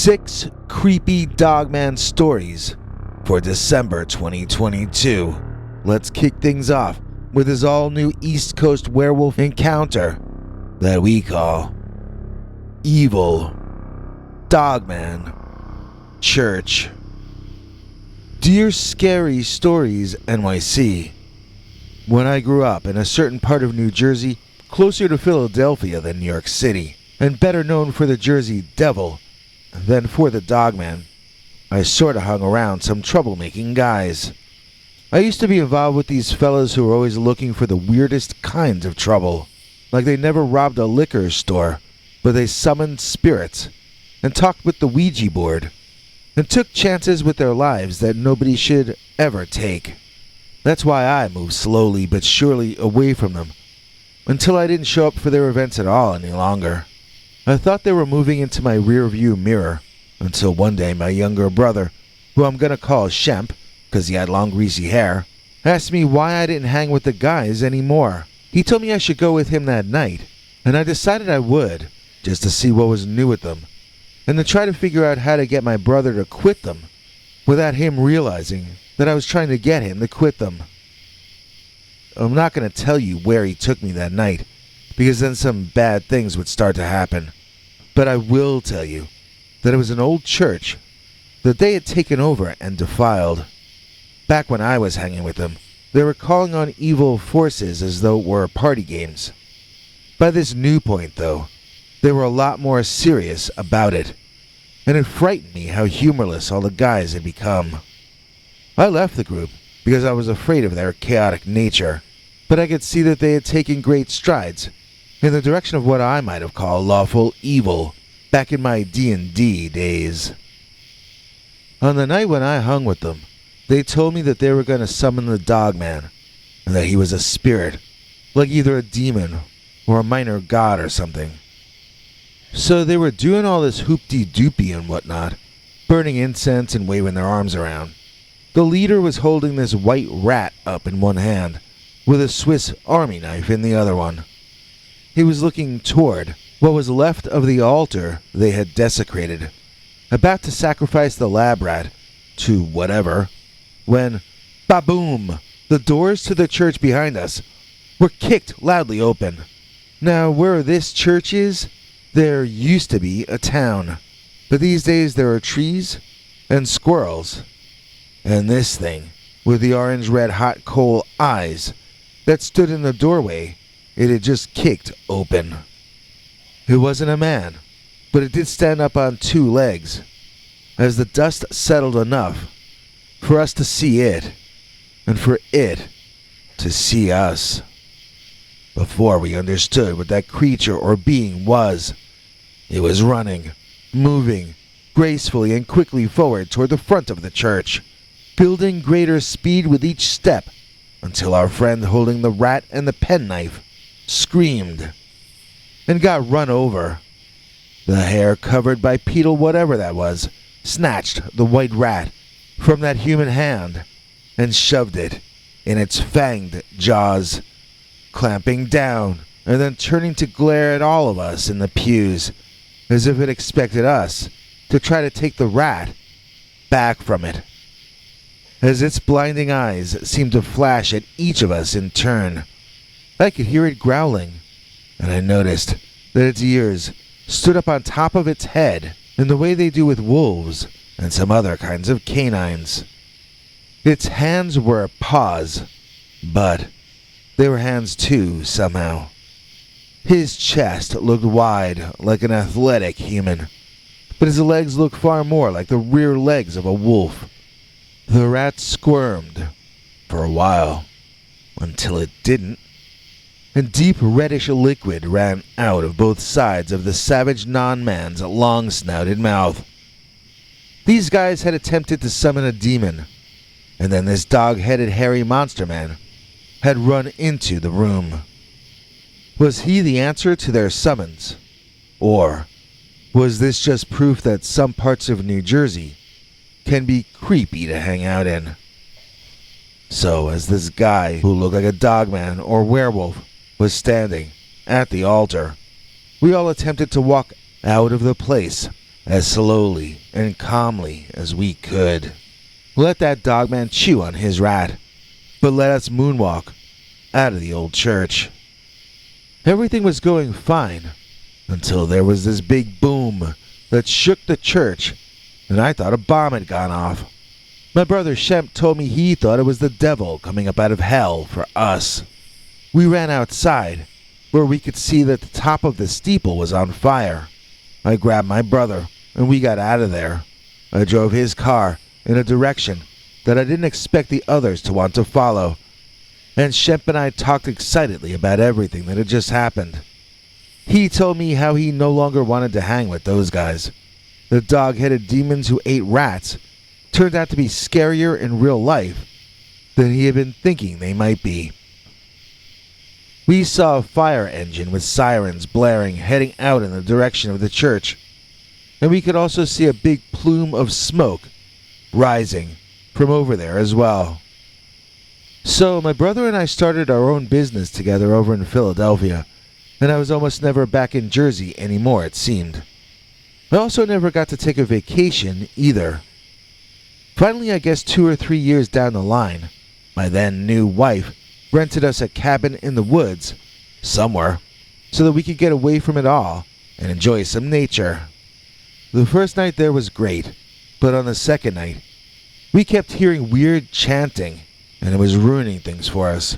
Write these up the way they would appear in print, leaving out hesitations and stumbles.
6 creepy Dogman stories for December 2022. Let's kick things off with his all-new East Coast werewolf encounter that we call Evil Dogman Church. Dear Scary Stories NYC, when I grew up in a certain part of New Jersey, closer to Philadelphia than New York City, and better known for the Jersey Devil than for the Dogman, I sorta hung around some troublemaking guys. I used to be involved with these fellas who were always looking for the weirdest kinds of trouble. Like they never robbed a liquor store, but they summoned spirits, and talked with the Ouija board, and took chances with their lives that nobody should ever take. That's why I moved slowly but surely away from them, until I didn't show up for their events at all any longer. I thought they were moving into my rearview mirror, until one day my younger brother, who I'm gonna call Shemp, because he had long greasy hair, asked me why I didn't hang with the guys anymore. He told me I should go with him that night, and I decided I would, just to see what was new with them, and to try to figure out how to get my brother to quit them, without him realizing that I was trying to get him to quit them. I'm not going to tell you where he took me that night, because then some bad things would start to happen. But I will tell you that it was an old church that they had taken over and defiled. Back when I was hanging with them, they were calling on evil forces as though it were party games. By this new point, though, they were a lot more serious about it, and it frightened me how humorless all the guys had become. I left the group because I was afraid of their chaotic nature, but I could see that they had taken great strides in the direction of what I might have called lawful evil back in my D&D days. On the night when I hung with them, they told me that they were going to summon the Dogman, and that he was a spirit, like either a demon or a minor god or something. So they were doing all this hoop-de-doopy and whatnot, burning incense and waving their arms around. The leader was holding this white rat up in one hand, with a Swiss army knife in the other one. He was looking toward what was left of the altar they had desecrated, about to sacrifice the lab rat to whatever, when, ba-boom, the doors to the church behind us were kicked loudly open. Now, where this church is, there used to be a town, but these days there are trees and squirrels. And this thing, with the orange-red hot coal eyes that stood in the doorway, it had just kicked open. It wasn't a man, but it did stand up on 2 legs, as the dust settled enough for us to see it, and for it to see us. Before we understood what that creature or being was, it was running, moving gracefully and quickly forward toward the front of the church, building greater speed with each step, until our friend holding the rat and the penknife screamed and got run over. The hair covered by beetle whatever that was snatched the white rat from that human hand and shoved it in its fanged jaws, clamping down and then turning to glare at all of us in the pews as if it expected us to try to take the rat back from it. As its blinding eyes seemed to flash at each of us in turn, I could hear it growling, and I noticed that its ears stood up on top of its head in the way they do with wolves and some other kinds of canines. Its hands were paws, but they were hands too, somehow. His chest looked wide like an athletic human, but his legs looked far more like the rear legs of a wolf. The rat squirmed for a while, until it didn't, and deep reddish liquid ran out of both sides of the savage non-man's long-snouted mouth. These guys had attempted to summon a demon, and then this dog-headed hairy monster man had run into the room. Was he the answer to their summons? Or was this just proof that some parts of New Jersey can be creepy to hang out in? So as this guy who looked like a dogman or werewolf was standing at the altar, we all attempted to walk out of the place as slowly and calmly as we could. Let that dogman chew on his rat, but let us moonwalk out of the old church. Everything was going fine until there was this big boom that shook the church, and I thought a bomb had gone off. My brother Shemp told me he thought it was the devil coming up out of hell for us. We ran outside, where we could see that the top of the steeple was on fire. I grabbed my brother, and we got out of there. I drove his car in a direction that I didn't expect the others to want to follow, and Shemp and I talked excitedly about everything that had just happened. He told me how he no longer wanted to hang with those guys. The dog-headed demons who ate rats turned out to be scarier in real life than he had been thinking they might be. We saw a fire engine with sirens blaring heading out in the direction of the church, and we could also see a big plume of smoke rising from over there as well. So my brother and I started our own business together over in Philadelphia, and I was almost never back in Jersey anymore, it seemed. I also never got to take a vacation either. Finally, I guess 2 or 3 years down the line, my then new wife rented us a cabin in the woods somewhere so that we could get away from it all and enjoy some nature. The first night there was great, but on the second night, we kept hearing weird chanting, and it was ruining things for us.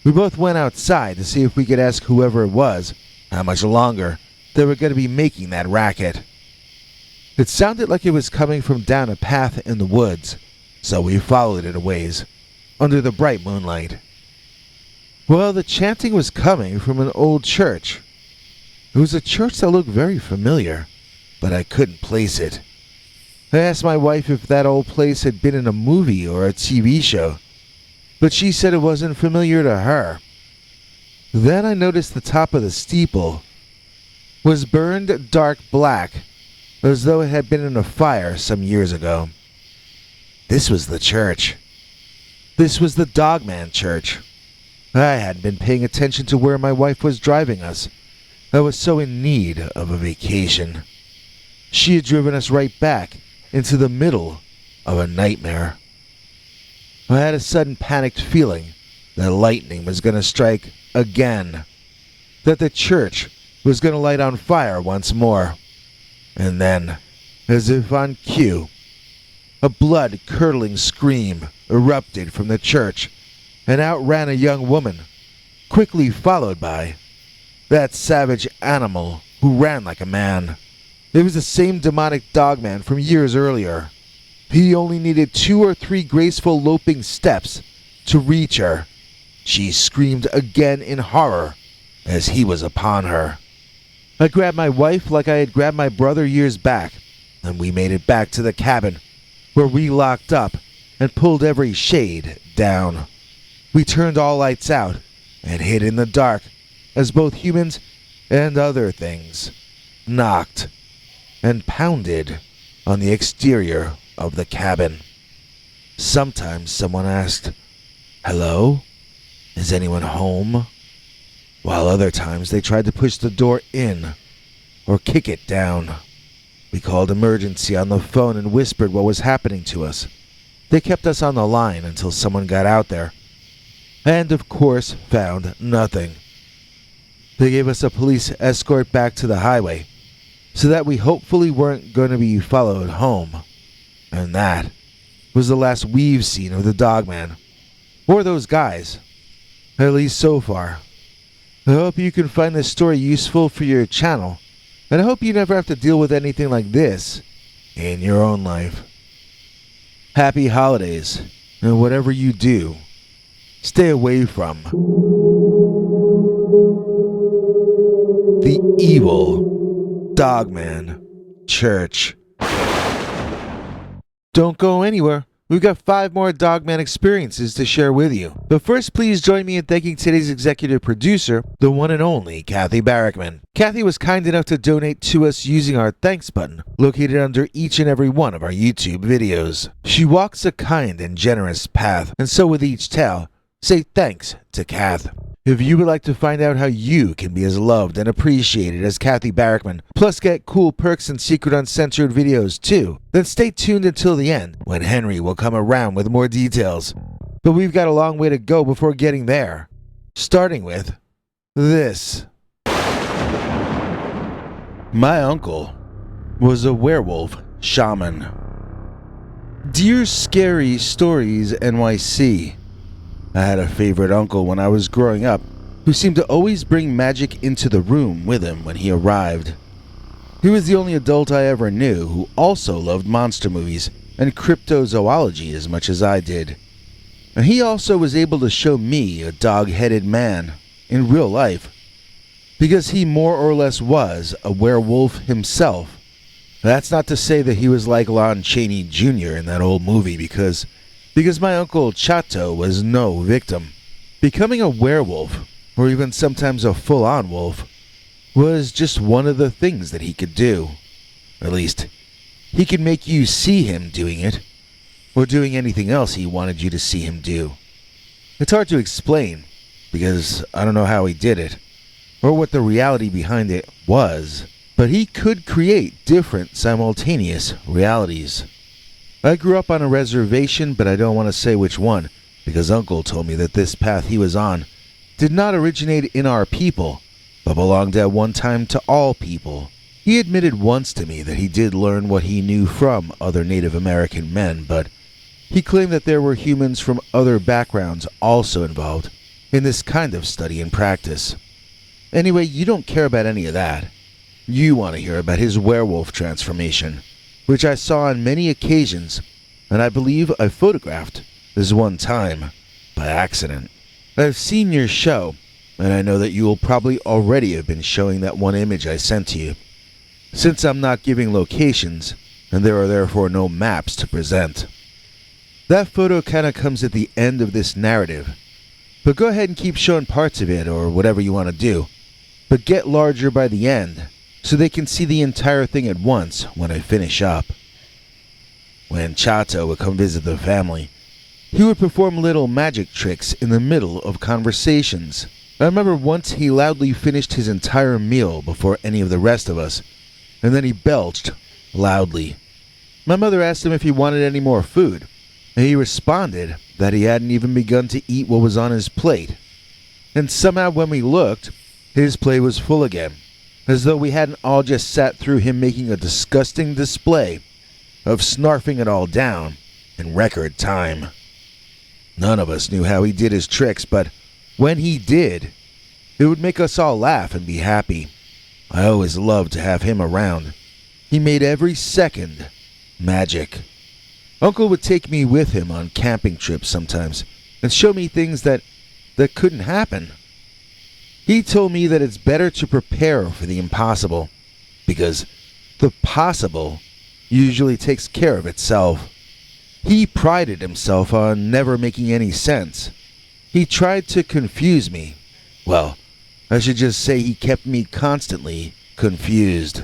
We both went outside to see if we could ask whoever it was how much longer they were going to be making that racket. It sounded like it was coming from down a path in the woods, so we followed it a ways, under the bright moonlight. Well, the chanting was coming from an old church. It was a church that looked very familiar, but I couldn't place it. I asked my wife if that old place had been in a movie or a TV show, but she said it wasn't familiar to her. Then I noticed the top of the steeple was burned dark black, as though it had been in a fire some years ago. This was the church. This was the Dogman Church. I hadn't been paying attention to where my wife was driving us. I was so in need of a vacation. She had driven us right back into the middle of a nightmare. I had a sudden panicked feeling that lightning was going to strike again, that the church was going to light on fire once more. And then, as if on cue, a blood-curdling scream erupted from the church, and out ran a young woman, quickly followed by that savage animal who ran like a man. It was the same demonic dogman from years earlier. He only needed 2 or 3 graceful loping steps to reach her. She screamed again in horror as he was upon her. I grabbed my wife like I had grabbed my brother years back, and we made it back to the cabin, where we locked up and pulled every shade down. We turned all lights out and hid in the dark as both humans and other things knocked and pounded on the exterior of the cabin. Sometimes someone asked, "Hello? Is anyone home?" While other times they tried to push the door in or kick it down. We called emergency on the phone and whispered what was happening to us. They kept us on the line until someone got out there, and of course found nothing. They gave us a police escort back to the highway so that we hopefully weren't going to be followed home. And that was the last we've seen of the Dogman, or those guys, at least so far. I hope you can find this story useful for your channel, and I hope you never have to deal with anything like this in your own life. Happy holidays, and whatever you do, stay away from the evil Dogman Church. Don't go anywhere. We've got 5 more Dogman experiences to share with you. But first, please join me in thanking today's executive producer, the one and only Kathy Barrickman. Kathy was kind enough to donate to us using our thanks button, located under each and every one of our YouTube videos. She walks a kind and generous path, and so with each tale, say thanks to Kath. If you would like to find out how you can be as loved and appreciated as Kathy Barrickman, plus get cool perks and secret uncensored videos too, then stay tuned until the end when Henry will come around with more details. But we've got a long way to go before getting there. Starting with this. My uncle was a werewolf shaman. Dear Scary Stories NYC, I had a favorite uncle when I was growing up who seemed to always bring magic into the room with him when he arrived. He was the only adult I ever knew who also loved monster movies and cryptozoology as much as I did. And he also was able to show me a dog-headed man in real life, because he more or less was a werewolf himself. That's not to say that he was like Lon Chaney Jr. in that old movie, because my Uncle Chato was no victim. Becoming a werewolf, or even sometimes a full-on wolf, was just one of the things that he could do. At least, he could make you see him doing it, or doing anything else he wanted you to see him do. It's hard to explain, because I don't know how he did it, or what the reality behind it was, but he could create different simultaneous realities. I grew up on a reservation, but I don't want to say which one, because Uncle told me that this path he was on did not originate in our people, but belonged at one time to all people. He admitted once to me that he did learn what he knew from other Native American men, but he claimed that there were humans from other backgrounds also involved in this kind of study and practice. Anyway, you don't care about any of that. You want to hear about his werewolf transformation, which I saw on many occasions, and I believe I photographed this one time by accident. I've seen your show, and I know that you will probably already have been showing that one image I sent to you. Since I'm not giving locations, and there are therefore no maps to present. That photo kinda comes at the end of this narrative, but go ahead and keep showing parts of it or whatever you want to do, but get larger by the end, so they can see the entire thing at once when I finish up. When Chato would come visit the family, he would perform little magic tricks in the middle of conversations. I remember once he loudly finished his entire meal before any of the rest of us, and then he belched loudly. My mother asked him if he wanted any more food, and he responded that he hadn't even begun to eat what was on his plate. And somehow when we looked, his plate was full again, as though we hadn't all just sat through him making a disgusting display of snarfing it all down in record time. None of us knew how he did his tricks, but when he did, it would make us all laugh and be happy. I always loved to have him around. He made every second magic. Uncle would take me with him on camping trips sometimes and show me things that couldn't happen. He told me that it's better to prepare for the impossible, because the possible usually takes care of itself. He prided himself on never making any sense. He tried to confuse me. Well, I should just say he kept me constantly confused.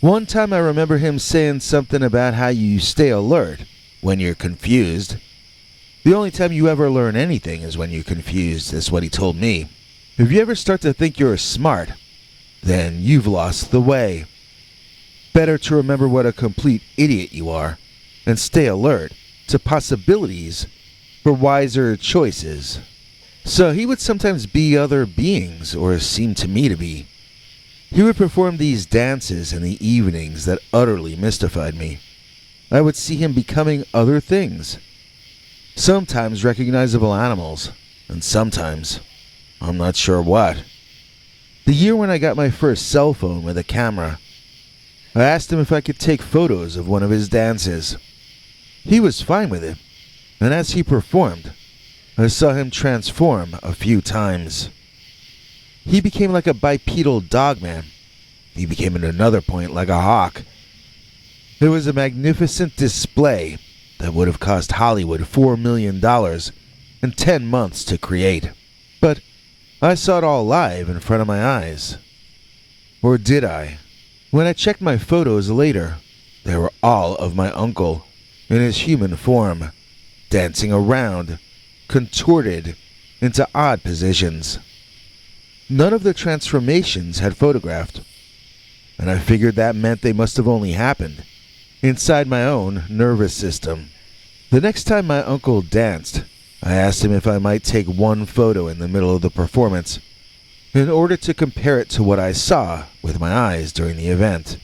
One time I remember him saying something about how you stay alert when you're confused. The only time you ever learn anything is when you're confused, is what he told me. If you ever start to think you're smart, then you've lost the way. Better to remember what a complete idiot you are, and stay alert to possibilities for wiser choices. So he would sometimes be other beings, or seem to me to be. He would perform these dances in the evenings that utterly mystified me. I would see him becoming other things. Sometimes recognizable animals, and sometimes I'm not sure what. The year when I got my first cell phone with a camera, I asked him if I could take photos of one of his dances. He was fine with it, and as he performed, I saw him transform a few times. He became like a bipedal Dogman. He became at another point like a hawk. It was a magnificent display that would have cost Hollywood $4 million and 10 months to create. But I saw it all live in front of my eyes. Or did I? When I checked my photos later, they were all of my uncle, in his human form, dancing around, contorted into odd positions. None of the transformations had photographed, and I figured that meant they must have only happened inside my own nervous system. The next time my uncle danced, I asked him if I might take one photo in the middle of the performance in order to compare it to what I saw with my eyes during the event.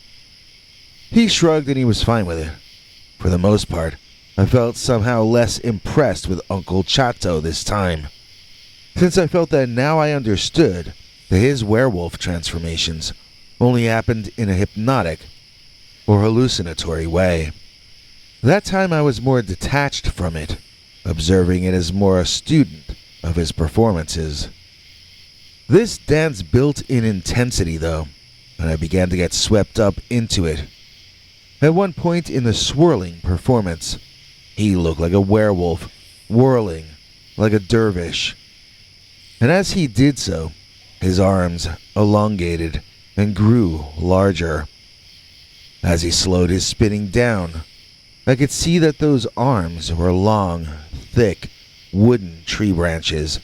He shrugged and he was fine with it. For the most part, I felt somehow less impressed with Uncle Chato this time, since I felt that now I understood that his werewolf transformations only happened in a hypnotic or hallucinatory way. That time I was more detached from it, observing it as more a student of his performances. This dance built in intensity though, and I began to get swept up into it. At one point in the swirling performance, he looked like a werewolf, whirling like a dervish. And as he did so, his arms elongated and grew larger. As he slowed his spinning down, I could see that those arms were long, thick, wooden tree branches,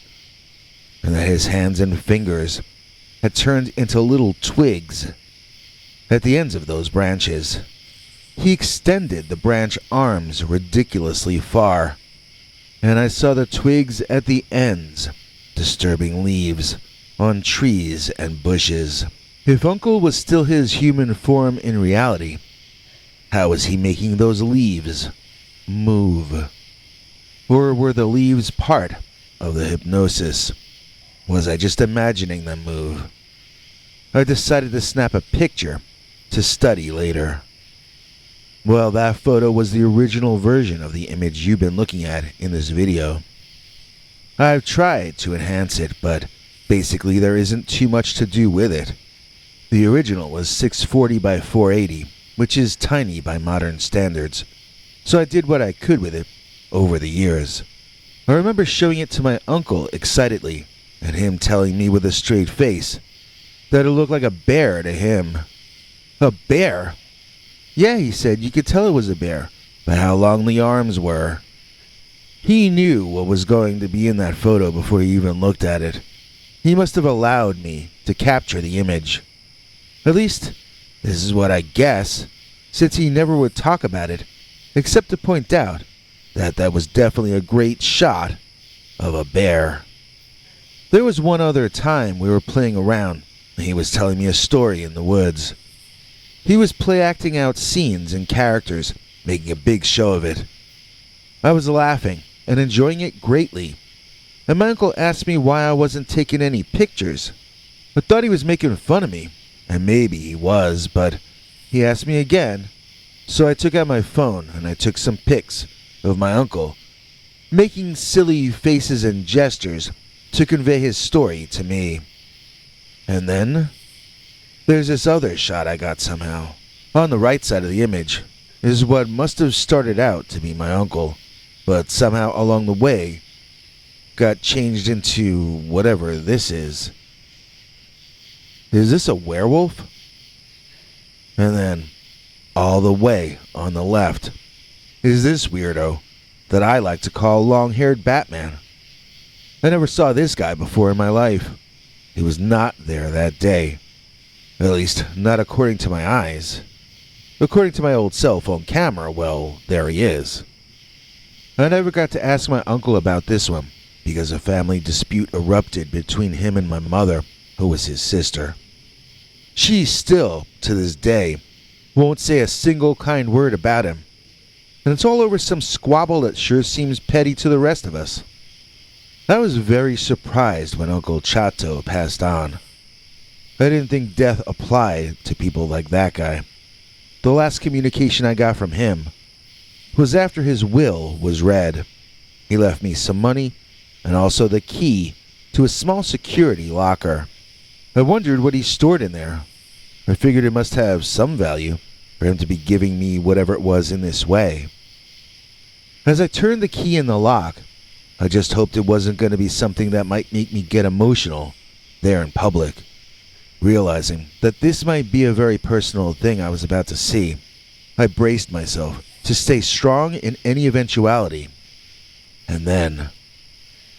and that his hands and fingers had turned into little twigs at the ends of those branches. He extended the branch arms ridiculously far, and I saw the twigs at the ends disturbing leaves on trees and bushes. If Uncle was still his human form in reality, how was he making those leaves move? Or were the leaves part of the hypnosis? Was I just imagining them move? I decided to snap a picture to study later. Well, that photo was the original version of the image you've been looking at in this video. I've tried to enhance it, but basically there isn't too much to do with it. The original was 640 by 480, which is tiny by modern standards, so I did what I could with it over the years. I remember showing it to my uncle excitedly, and him telling me with a straight face that it looked like a bear to him. A bear? Yeah, he said, you could tell it was a bear by how long the arms were. He knew what was going to be in that photo before he even looked at it. He must have allowed me to capture the image. At least, this is what I guess, since he never would talk about it, except to point out that that was definitely a great shot of a bear. There was one other time we were playing around, and he was telling me a story in the woods. He was play-acting out scenes and characters, making a big show of it. I was laughing and enjoying it greatly, and my uncle asked me why I wasn't taking any pictures. I thought he was making fun of me, and maybe he was, but he asked me again, so I took out my phone and I took some pics of my uncle, making silly faces and gestures to convey his story to me. And then there's this other shot I got somehow. On the right side of the image is what must have started out to be my uncle, but somehow along the way got changed into whatever this is. Is this a werewolf? And then, all the way on the left, is this weirdo that I like to call long-haired Batman. I never saw this guy before in my life. He was not there that day. At least, not according to my eyes. According to my old cell phone camera, well, there he is. I never got to ask my uncle about this one, because a family dispute erupted between him and my mother, who was his sister. She still, to this day, won't say a single kind word about him. And it's all over some squabble that sure seems petty to the rest of us. I was very surprised when Uncle Chato passed on. I didn't think death applied to people like that guy. The last communication I got from him was after his will was read. He left me some money and also the key to a small security locker. I wondered what he stored in there. I figured it must have some value for him to be giving me whatever it was in this way. As I turned the key in the lock, I just hoped it wasn't going to be something that might make me get emotional there in public. Realizing that this might be a very personal thing I was about to see, I braced myself to stay strong in any eventuality. And then,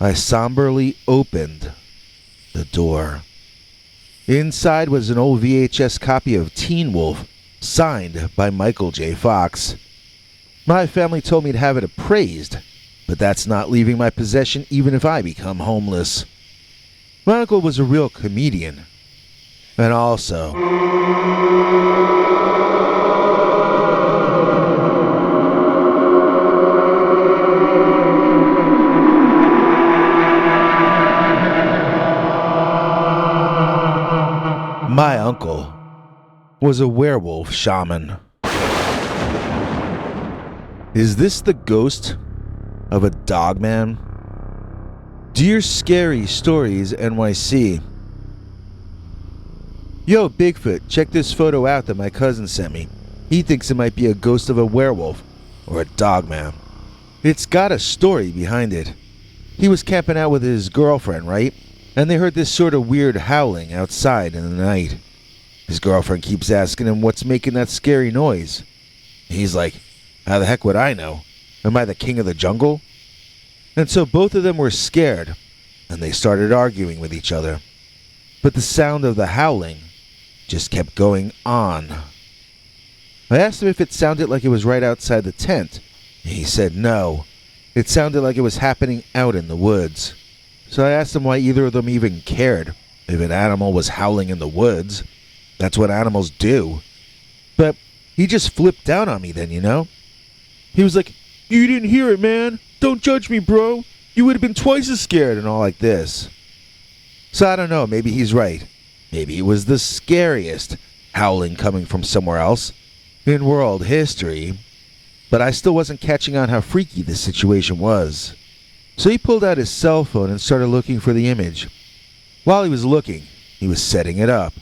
I somberly opened the door. Inside was an old VHS copy of Teen Wolf, signed by Michael J. Fox. My family told me to have it appraised, but that's not leaving my possession even if I become homeless. My uncle was a real comedian. And also, my uncle was a werewolf shaman. Is this the ghost of a Dogman? Dear Scary Stories NYC. Yo, Bigfoot, check this photo out that my cousin sent me. He thinks it might be a ghost of a werewolf or a Dogman. It's got a story behind it. He was camping out with his girlfriend, right? And they heard this sort of weird howling outside in the night. His girlfriend keeps asking him what's making that scary noise. He's like, how the heck would I know? Am I the king of the jungle? And so both of them were scared, and they started arguing with each other. But the sound of the howling just kept going on. I asked him if it sounded like it was right outside the tent. He said no. It sounded like it was happening out in the woods. So I asked him why either of them even cared. If an animal was howling in the woods, that's what animals do. But he just flipped out on me then, you know? He was like, you didn't hear it, man. Don't judge me, bro. You would have been twice as scared and all like this. So I don't know, maybe he's right. Maybe it was the scariest howling coming from somewhere else in world history. But I still wasn't catching on how freaky this situation was. So he pulled out his cell phone and started looking for the image. While he was looking, he was setting it up.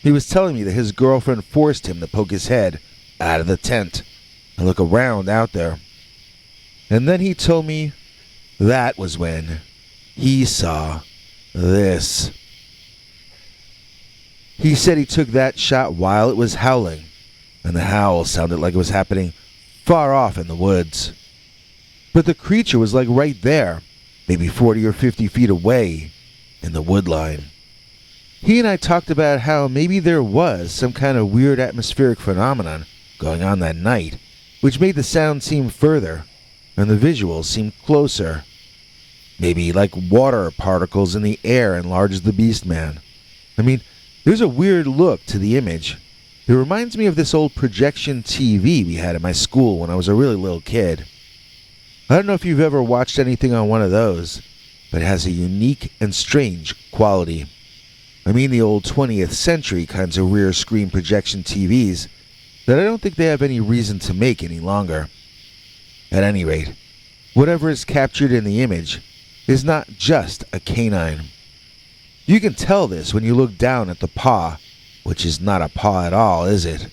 He was telling me that his girlfriend forced him to poke his head out of the tent and look around out there. And then he told me that was when he saw this. He said he took that shot while it was howling, and the howl sounded like it was happening far off in the woods. But the creature was like right there, maybe 40 or 50 feet away in the woodline. He and I talked about how maybe there was some kind of weird atmospheric phenomenon going on that night, which made the sound seem further and the visuals seem closer. Maybe like water particles in the air enlarged the beast man. I mean, there's a weird look to the image. It reminds me of this old projection TV we had at my school when I was a really little kid. I don't know if you've ever watched anything on one of those, but it has a unique and strange quality. I mean the old 20th century kinds of rear screen projection TVs that I don't think they have any reason to make any longer. At any rate, whatever is captured in the image is not just a canine. You can tell this when you look down at the paw, which is not a paw at all, is it?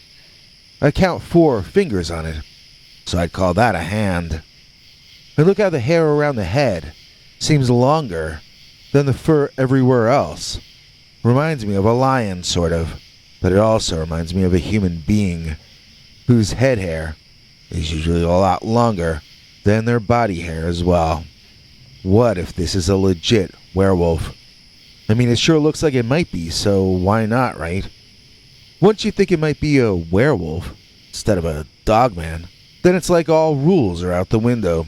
I count 4 fingers on it, so I'd call that a hand. And look how the hair around the head seems longer than the fur everywhere else. Reminds me of a lion, sort of, but it also reminds me of a human being whose head hair is usually a lot longer than their body hair as well. What if this is a legit werewolf? I mean, it sure looks like it might be, so why not, right? Once you think it might be a werewolf instead of a Dogman, then it's like all rules are out the window.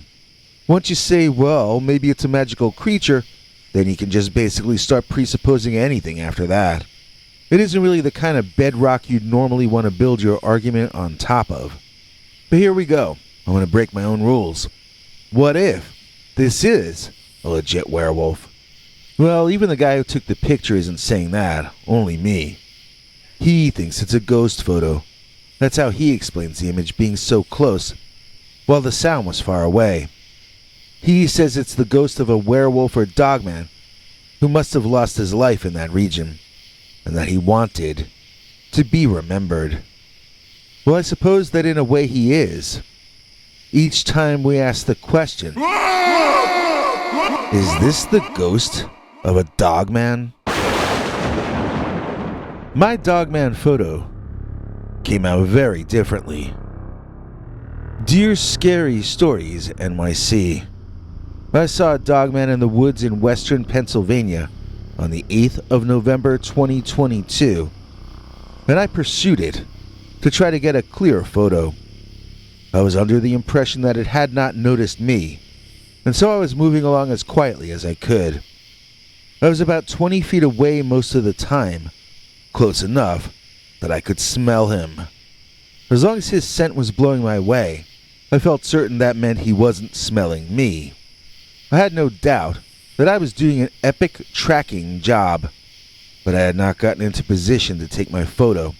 Once you say, well, maybe it's a magical creature, then you can just basically start presupposing anything after that. It isn't really the kind of bedrock you'd normally want to build your argument on top of. But here we go. I'm going to break my own rules. What if this is a legit werewolf? Well, even the guy who took the picture isn't saying that, only me. He thinks it's a ghost photo. That's how he explains the image being so close, while the sound was far away. He says it's the ghost of a werewolf or Dogman who must have lost his life in that region, and that he wanted to be remembered. Well, I suppose that in a way he is. Each time we ask the question, is this the ghost of a Dogman? My Dogman photo came out very differently. Dear Scary Stories NYC. I saw a Dogman in the woods in western Pennsylvania on the 8th of November 2022, and I pursued it to try to get a clear photo. I was under the impression that it had not noticed me, and so I was moving along as quietly as I could. I was about 20 feet away most of the time, close enough that I could smell him. As long as his scent was blowing my way, I felt certain that meant he wasn't smelling me. I had no doubt that I was doing an epic tracking job, but I had not gotten into position to take my photo,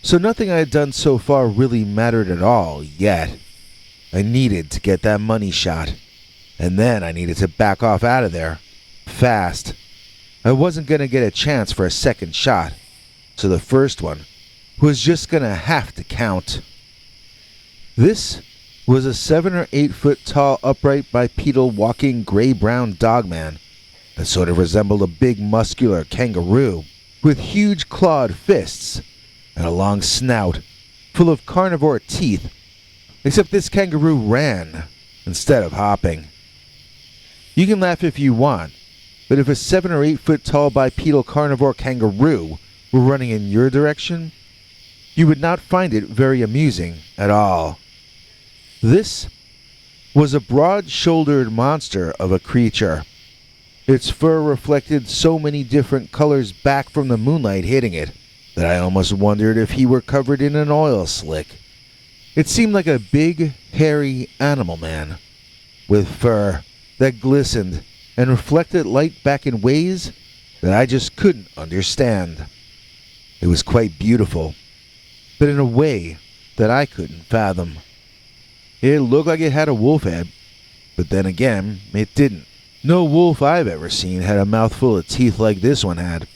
so nothing I had done so far really mattered at all yet. I needed to get that money shot, and then I needed to back off out of there, fast. I wasn't going to get a chance for a second shot, so the first one was just going to have to count. This was a 7 or 8 foot tall upright bipedal walking gray-brown dogman that sort of resembled a big muscular kangaroo with huge clawed fists and a long snout full of carnivore teeth, except this kangaroo ran instead of hopping. You can laugh if you want, but if a 7 or 8 foot tall bipedal carnivore kangaroo were running in your direction, you would not find it very amusing at all. This was a broad-shouldered monster of a creature. Its fur reflected so many different colors back from the moonlight hitting it that I almost wondered if he were covered in an oil slick. It seemed like a big, hairy animal man, with fur that glistened and reflected light back in ways that I just couldn't understand. It was quite beautiful, but in a way that I couldn't fathom. It looked like it had a wolf head, but then again, it didn't. No wolf I've ever seen had a mouthful of teeth like this one had.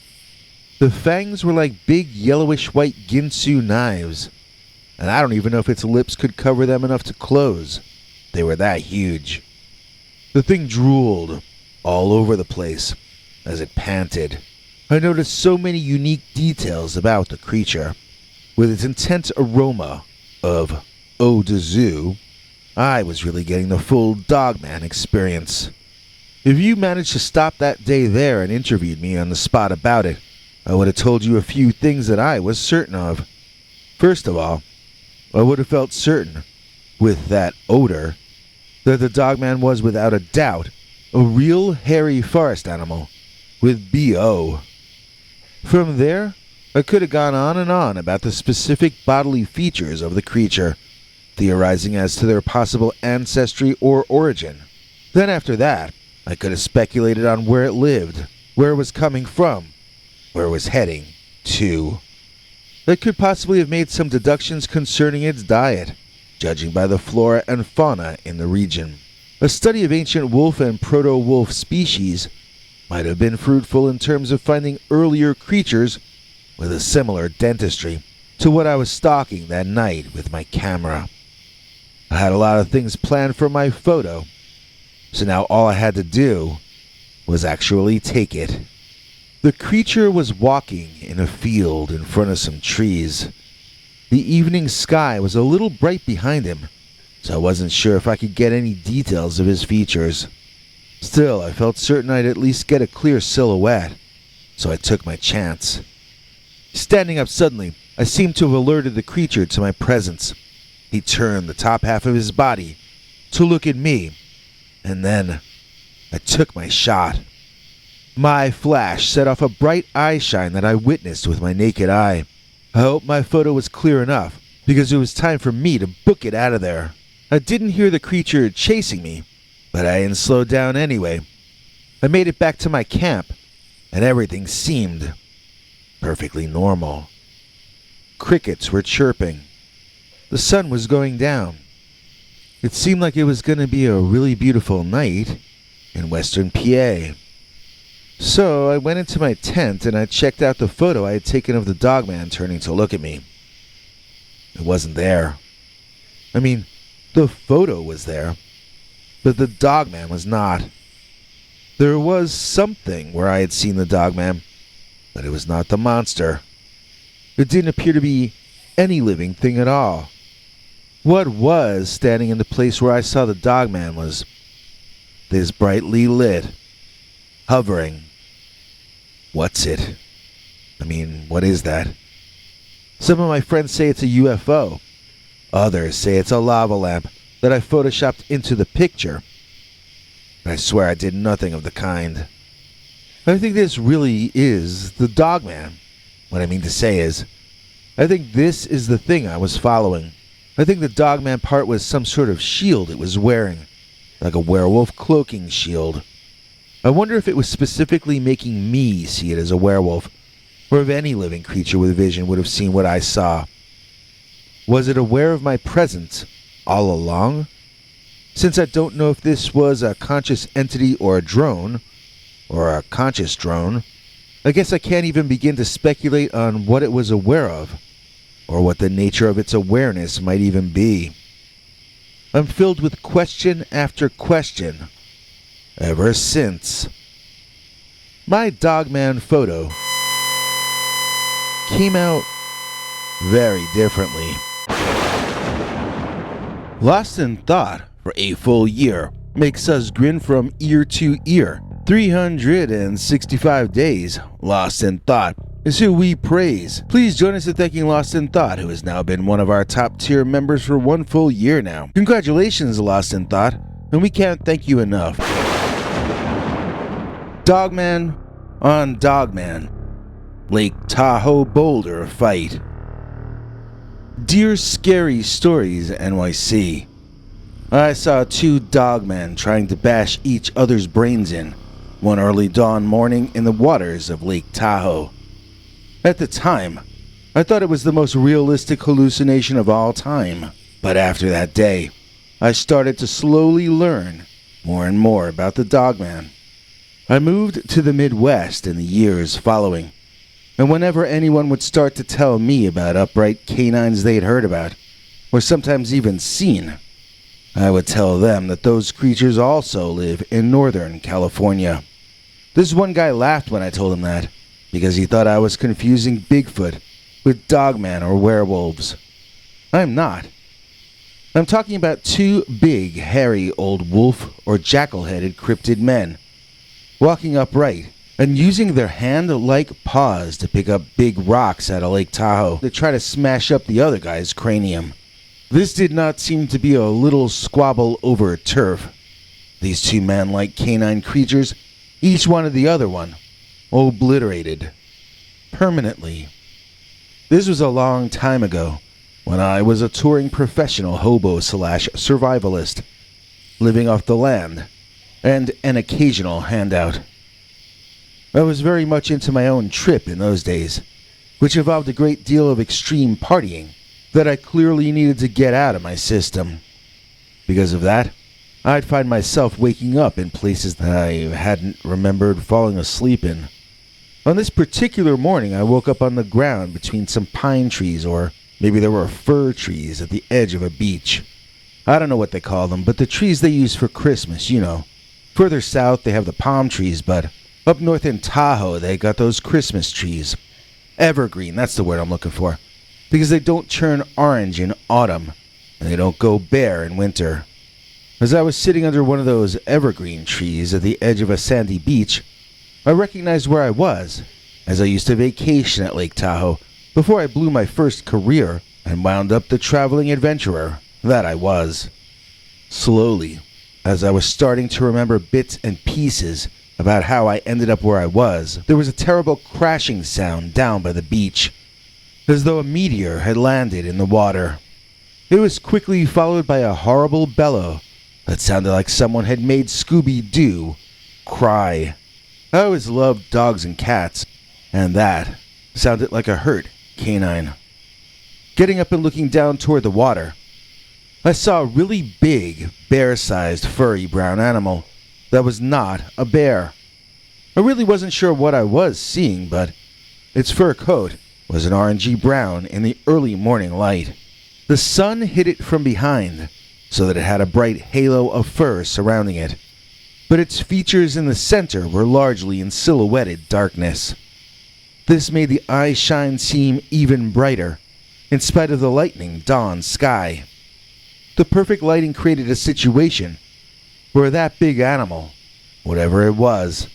The fangs were like big yellowish-white Ginsu knives, and I don't even know if its lips could cover them enough to close. They were that huge. The thing drooled all over the place as it panted. I noticed so many unique details about the creature. With its intense aroma of eau de zoo, I was really getting the full Dogman experience. If you managed to stop that day there and interviewed me on the spot about it, I would have told you a few things that I was certain of. First of all, I would have felt certain, with that odor, that the Dogman was without a doubt a real hairy forest animal with B.O. From there, I could have gone on and on about the specific bodily features of the creature, theorizing as to their possible ancestry or origin. Then after that, I could have speculated on where it lived, where it was coming from, where it was heading to. I could possibly have made some deductions concerning its diet, judging by the flora and fauna in the region. A study of ancient wolf and proto-wolf species might have been fruitful in terms of finding earlier creatures with a similar dentistry to what I was stalking that night with my camera. I had a lot of things planned for my photo, so now all I had to do was actually take it. The creature was walking in a field in front of some trees. The evening sky was a little bright behind him, so I wasn't sure if I could get any details of his features. Still, I felt certain I'd at least get a clear silhouette, so I took my chance. Standing up suddenly, I seemed to have alerted the creature to my presence. He turned the top half of his body to look at me, and then I took my shot. My flash set off a bright eye shine that I witnessed with my naked eye. I hope my photo was clear enough, because it was time for me to book it out of there. I didn't hear the creature chasing me, but I didn't slow down anyway. I made it back to my camp, and everything seemed perfectly normal. Crickets were chirping. The sun was going down. It seemed like it was going to be a really beautiful night in western PA. So I went into my tent and I checked out the photo I had taken of the Dogman turning to look at me. It wasn't there. I mean, the photo was there, but the Dogman was not. There was something where I had seen the Dogman, but it was not the monster. It didn't appear to be any living thing at all. What was standing in the place where I saw the Dogman was this brightly lit, hovering, What's it? I mean, what is that? Some of my friends say it's a UFO. Others say it's a lava lamp that I photoshopped into the picture. I swear I did nothing of the kind. I think this really is the Dogman. What I mean to say is, I think this is the thing I was following. I think the Dogman part was some sort of shield it was wearing, like a werewolf cloaking shield. I wonder if it was specifically making me see it as a werewolf, or if any living creature with vision would have seen what I saw. Was it aware of my presence all along? Since I don't know if this was a conscious entity or a drone, or a conscious drone, I guess I can't even begin to speculate on what it was aware of, or what the nature of its awareness might even be. I'm filled with question after question, ever since. My Dogman photo came out very differently. Lost in thought for a full year makes us grin from ear to ear. 365 days lost in thought is who we praise. Please join us in thanking Lost in Thought, who has now been one of our top tier members for 1 full year now. Congratulations, Lost in Thought, and we can't thank you enough. Dogman on Dogman. Lake Tahoe Boulder fight. Dear Scary Stories NYC. I saw 2 dogmen trying to bash each other's brains in one early dawn morning in the waters of Lake Tahoe. At the time, I thought it was the most realistic hallucination of all time. But after that day, I started to slowly learn more and more about the Dogman. I moved to the Midwest in the years following, and whenever anyone would start to tell me about upright canines they'd heard about, or sometimes even seen, I would tell them that those creatures also live in Northern California. This one guy laughed when I told him that, because he thought I was confusing Bigfoot with Dogman or werewolves. I'm not. I'm talking about 2 big, hairy old wolf or jackal-headed cryptid men, walking upright and using their hand-like paws to pick up big rocks out of Lake Tahoe to try to smash up the other guy's cranium. This did not seem to be a little squabble over turf. These 2 man-like canine creatures each wanted the other one obliterated permanently. This was a long time ago, when I was a touring professional hobo/survivalist, living off the land and an occasional handout. I was very much into my own trip in those days, which involved a great deal of extreme partying that I clearly needed to get out of my system. Because of that, I'd find myself waking up in places that I hadn't remembered falling asleep in. On this particular morning, I woke up on the ground between some pine trees, or maybe there were fir trees at the edge of a beach. I don't know what they call them, but the trees they use for Christmas, you know. Further south, they have the palm trees, but up north in Tahoe, they got those Christmas trees. Evergreen, that's the word I'm looking for. Because they don't turn orange in autumn, and they don't go bare in winter. As I was sitting under one of those evergreen trees at the edge of a sandy beach, I recognized where I was, as I used to vacation at Lake Tahoe before I blew my first career and wound up the traveling adventurer that I was. Slowly, as I was starting to remember bits and pieces about how I ended up where I was, there was a terrible crashing sound down by the beach, as though a meteor had landed in the water. It was quickly followed by a horrible bellow that sounded like someone had made Scooby-Doo cry. I always loved dogs and cats, and that sounded like a hurt canine. Getting up and looking down toward the water, I saw a really big, bear-sized, furry brown animal that was not a bear. I really wasn't sure what I was seeing, but its fur coat was an orangey brown in the early morning light. The sun hit it from behind, so that it had a bright halo of fur surrounding it, but its features in the center were largely in silhouetted darkness. This made the eye shine seem even brighter, in spite of the lightning dawn sky. The perfect lighting created a situation where that big animal, whatever it was,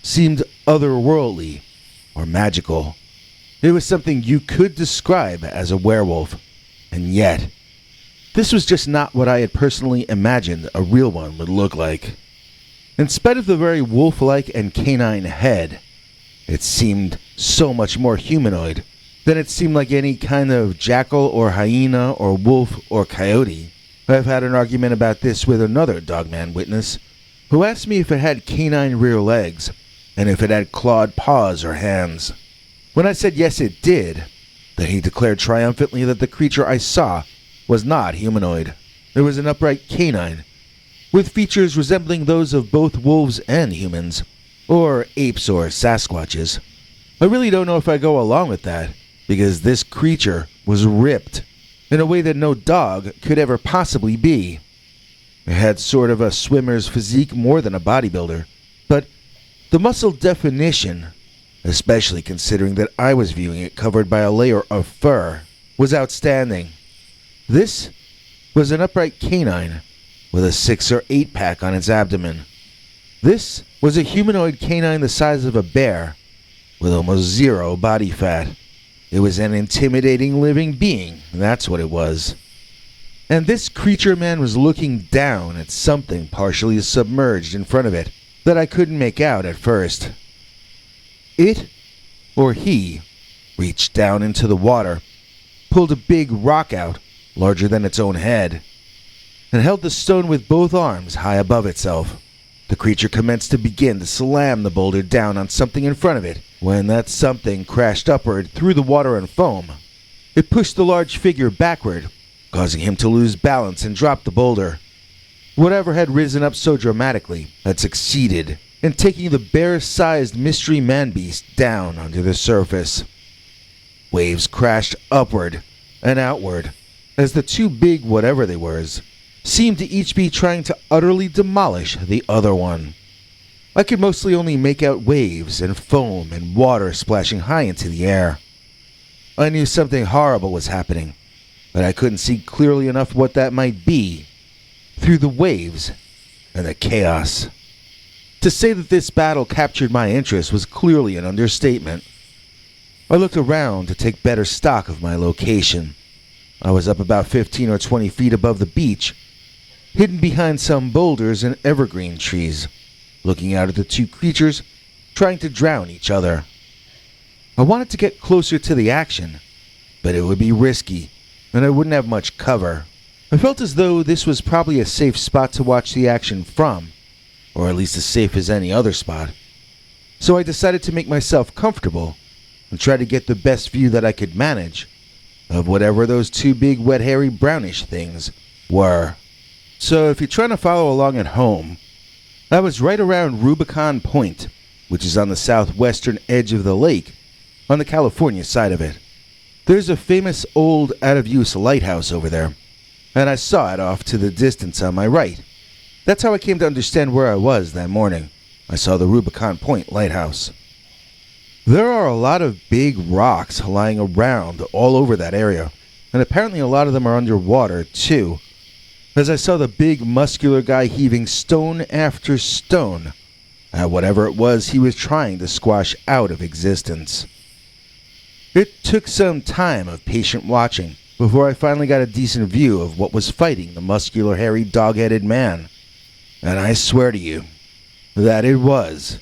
seemed otherworldly or magical. It was something you could describe as a werewolf, and yet, this was just not what I had personally imagined a real one would look like. In spite of the very wolf-like and canine head, it seemed so much more humanoid than it seemed like any kind of jackal or hyena or wolf or coyote. I've had an argument about this with another Dogman witness, who asked me if it had canine rear legs, and if it had clawed paws or hands. When I said yes it did, then he declared triumphantly that the creature I saw was not humanoid. It was an upright canine, with features resembling those of both wolves and humans, or apes or Sasquatches. I really don't know if I go along with that, because this creature was ripped in a way that no dog could ever possibly be. It had sort of a swimmer's physique more than a bodybuilder, but the muscle definition, especially considering that I was viewing it covered by a layer of fur, was outstanding. This was an upright canine with a 6 or 8 pack on its abdomen. This was a humanoid canine the size of a bear, with almost zero body fat. It was an intimidating living being, that's what it was. And this creature man was looking down at something partially submerged in front of it that I couldn't make out at first. It, or he, reached down into the water, pulled a big rock out, larger than its own head, and held the stone with both arms high above itself. The creature commenced to begin to slam the boulder down on something in front of it, when that something crashed upward through the water and foam. It pushed the large figure backward, causing him to lose balance and drop the boulder. Whatever had risen up so dramatically had succeeded in taking the bear-sized mystery man-beast down under the surface. Waves crashed upward and outward as the two big whatever they were seemed to each be trying to utterly demolish the other one. I could mostly only make out waves and foam and water splashing high into the air. I knew something horrible was happening, but I couldn't see clearly enough what that might be through the waves and the chaos. To say that this battle captured my interest was clearly an understatement. I looked around to take better stock of my location. I was up about 15 or 20 feet above the beach, hidden behind some boulders and evergreen trees, looking out at the two creatures trying to drown each other. I wanted to get closer to the action, but it would be risky, and I wouldn't have much cover. I felt as though this was probably a safe spot to watch the action from, or at least as safe as any other spot. So I decided to make myself comfortable and try to get the best view that I could manage of whatever those two big wet hairy brownish things were. So if you're trying to follow along at home, I was right around Rubicon Point, which is on the southwestern edge of the lake, on the California side of it. There's a famous old out-of-use lighthouse over there, and I saw it off to the distance on my right. That's how I came to understand where I was that morning. I saw the Rubicon Point lighthouse. There are a lot of big rocks lying around all over that area, and apparently a lot of them are underwater too, as I saw the big muscular guy heaving stone after stone at whatever it was he was trying to squash out of existence. It took some time of patient watching before I finally got a decent view of what was fighting the muscular hairy dog-headed man, and I swear to you that it was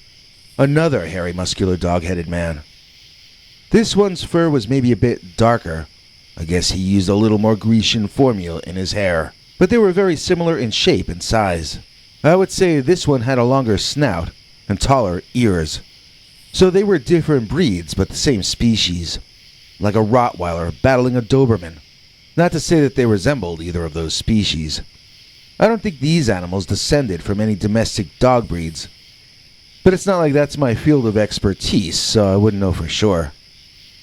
another hairy muscular dog-headed man. This one's fur was maybe a bit darker. I guess he used a little more Grecian formula in his hair, but they were very similar in shape and size. I would say this one had a longer snout and taller ears. So they were different breeds, but the same species. Like a Rottweiler battling a Doberman. Not to say that they resembled either of those species. I don't think these animals descended from any domestic dog breeds. But it's not like that's my field of expertise, so I wouldn't know for sure.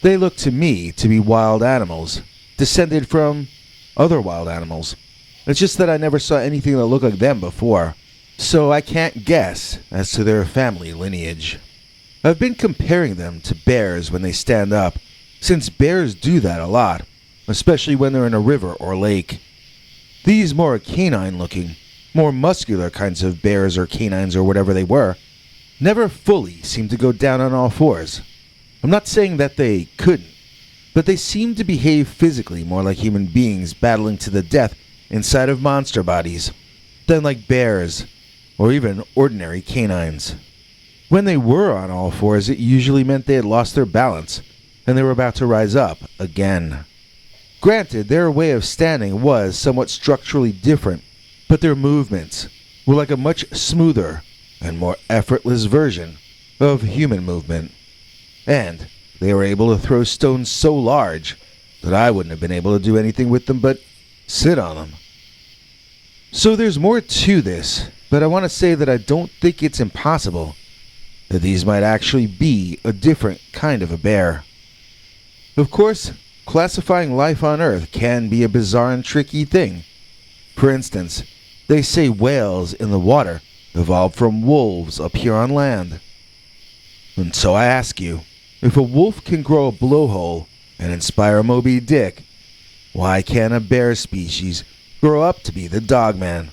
They look to me to be wild animals, descended from other wild animals. It's just that I never saw anything that looked like them before, so I can't guess as to their family lineage. I've been comparing them to bears when they stand up, since bears do that a lot, especially when they're in a river or lake. These more canine-looking, more muscular kinds of bears or canines or whatever they were, never fully seem to go down on all fours. I'm not saying that they couldn't, but they seemed to behave physically more like human beings battling to the death inside of monster bodies than like bears or even ordinary canines. When they were on all fours, it usually meant they had lost their balance and they were about to rise up again. Granted, their way of standing was somewhat structurally different, but their movements were like a much smoother and more effortless version of human movement. And they were able to throw stones so large that I wouldn't have been able to do anything with them but sit on them. So there's more to this, but I want to say that I don't think it's impossible that these might actually be a different kind of a bear. Of course, classifying life on Earth can be a bizarre and tricky thing. For instance, they say whales in the water evolved from wolves up here on land. And so I ask you, if a wolf can grow a blowhole and inspire Moby Dick, why can't a bear species grow up to be the Dogman?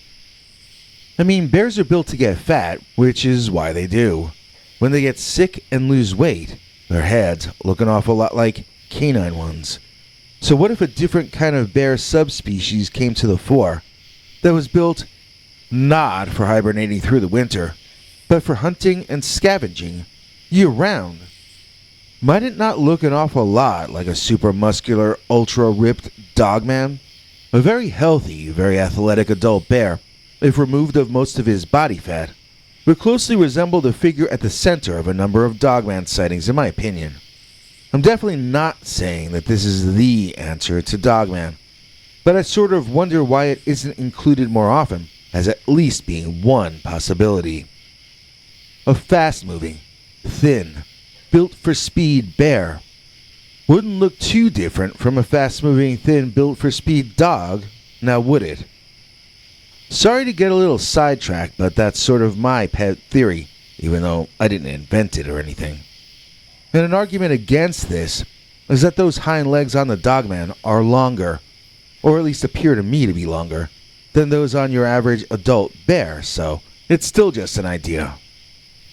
I mean, bears are built to get fat, which is why they do. When they get sick and lose weight, their heads look an awful lot like canine ones. So what if a different kind of bear subspecies came to the fore that was built not for hibernating through the winter, but for hunting and scavenging year-round? Might it not look an awful lot like a super muscular, ultra-ripped Dogman? A very healthy, very athletic adult bear, if removed of most of his body fat, would closely resemble the figure at the center of a number of Dogman sightings, in my opinion. I'm definitely not saying that this is the answer to Dogman, but I sort of wonder why it isn't included more often, as at least being one possibility. A fast-moving, thin, built-for-speed bear wouldn't look too different from a fast-moving, thin, built-for-speed dog, now would it? Sorry to get a little sidetracked, but that's sort of my pet theory, even though I didn't invent it or anything. And an argument against this is that those hind legs on the Dogman are longer, or at least appear to me to be longer, than those on your average adult bear, so it's still just an idea.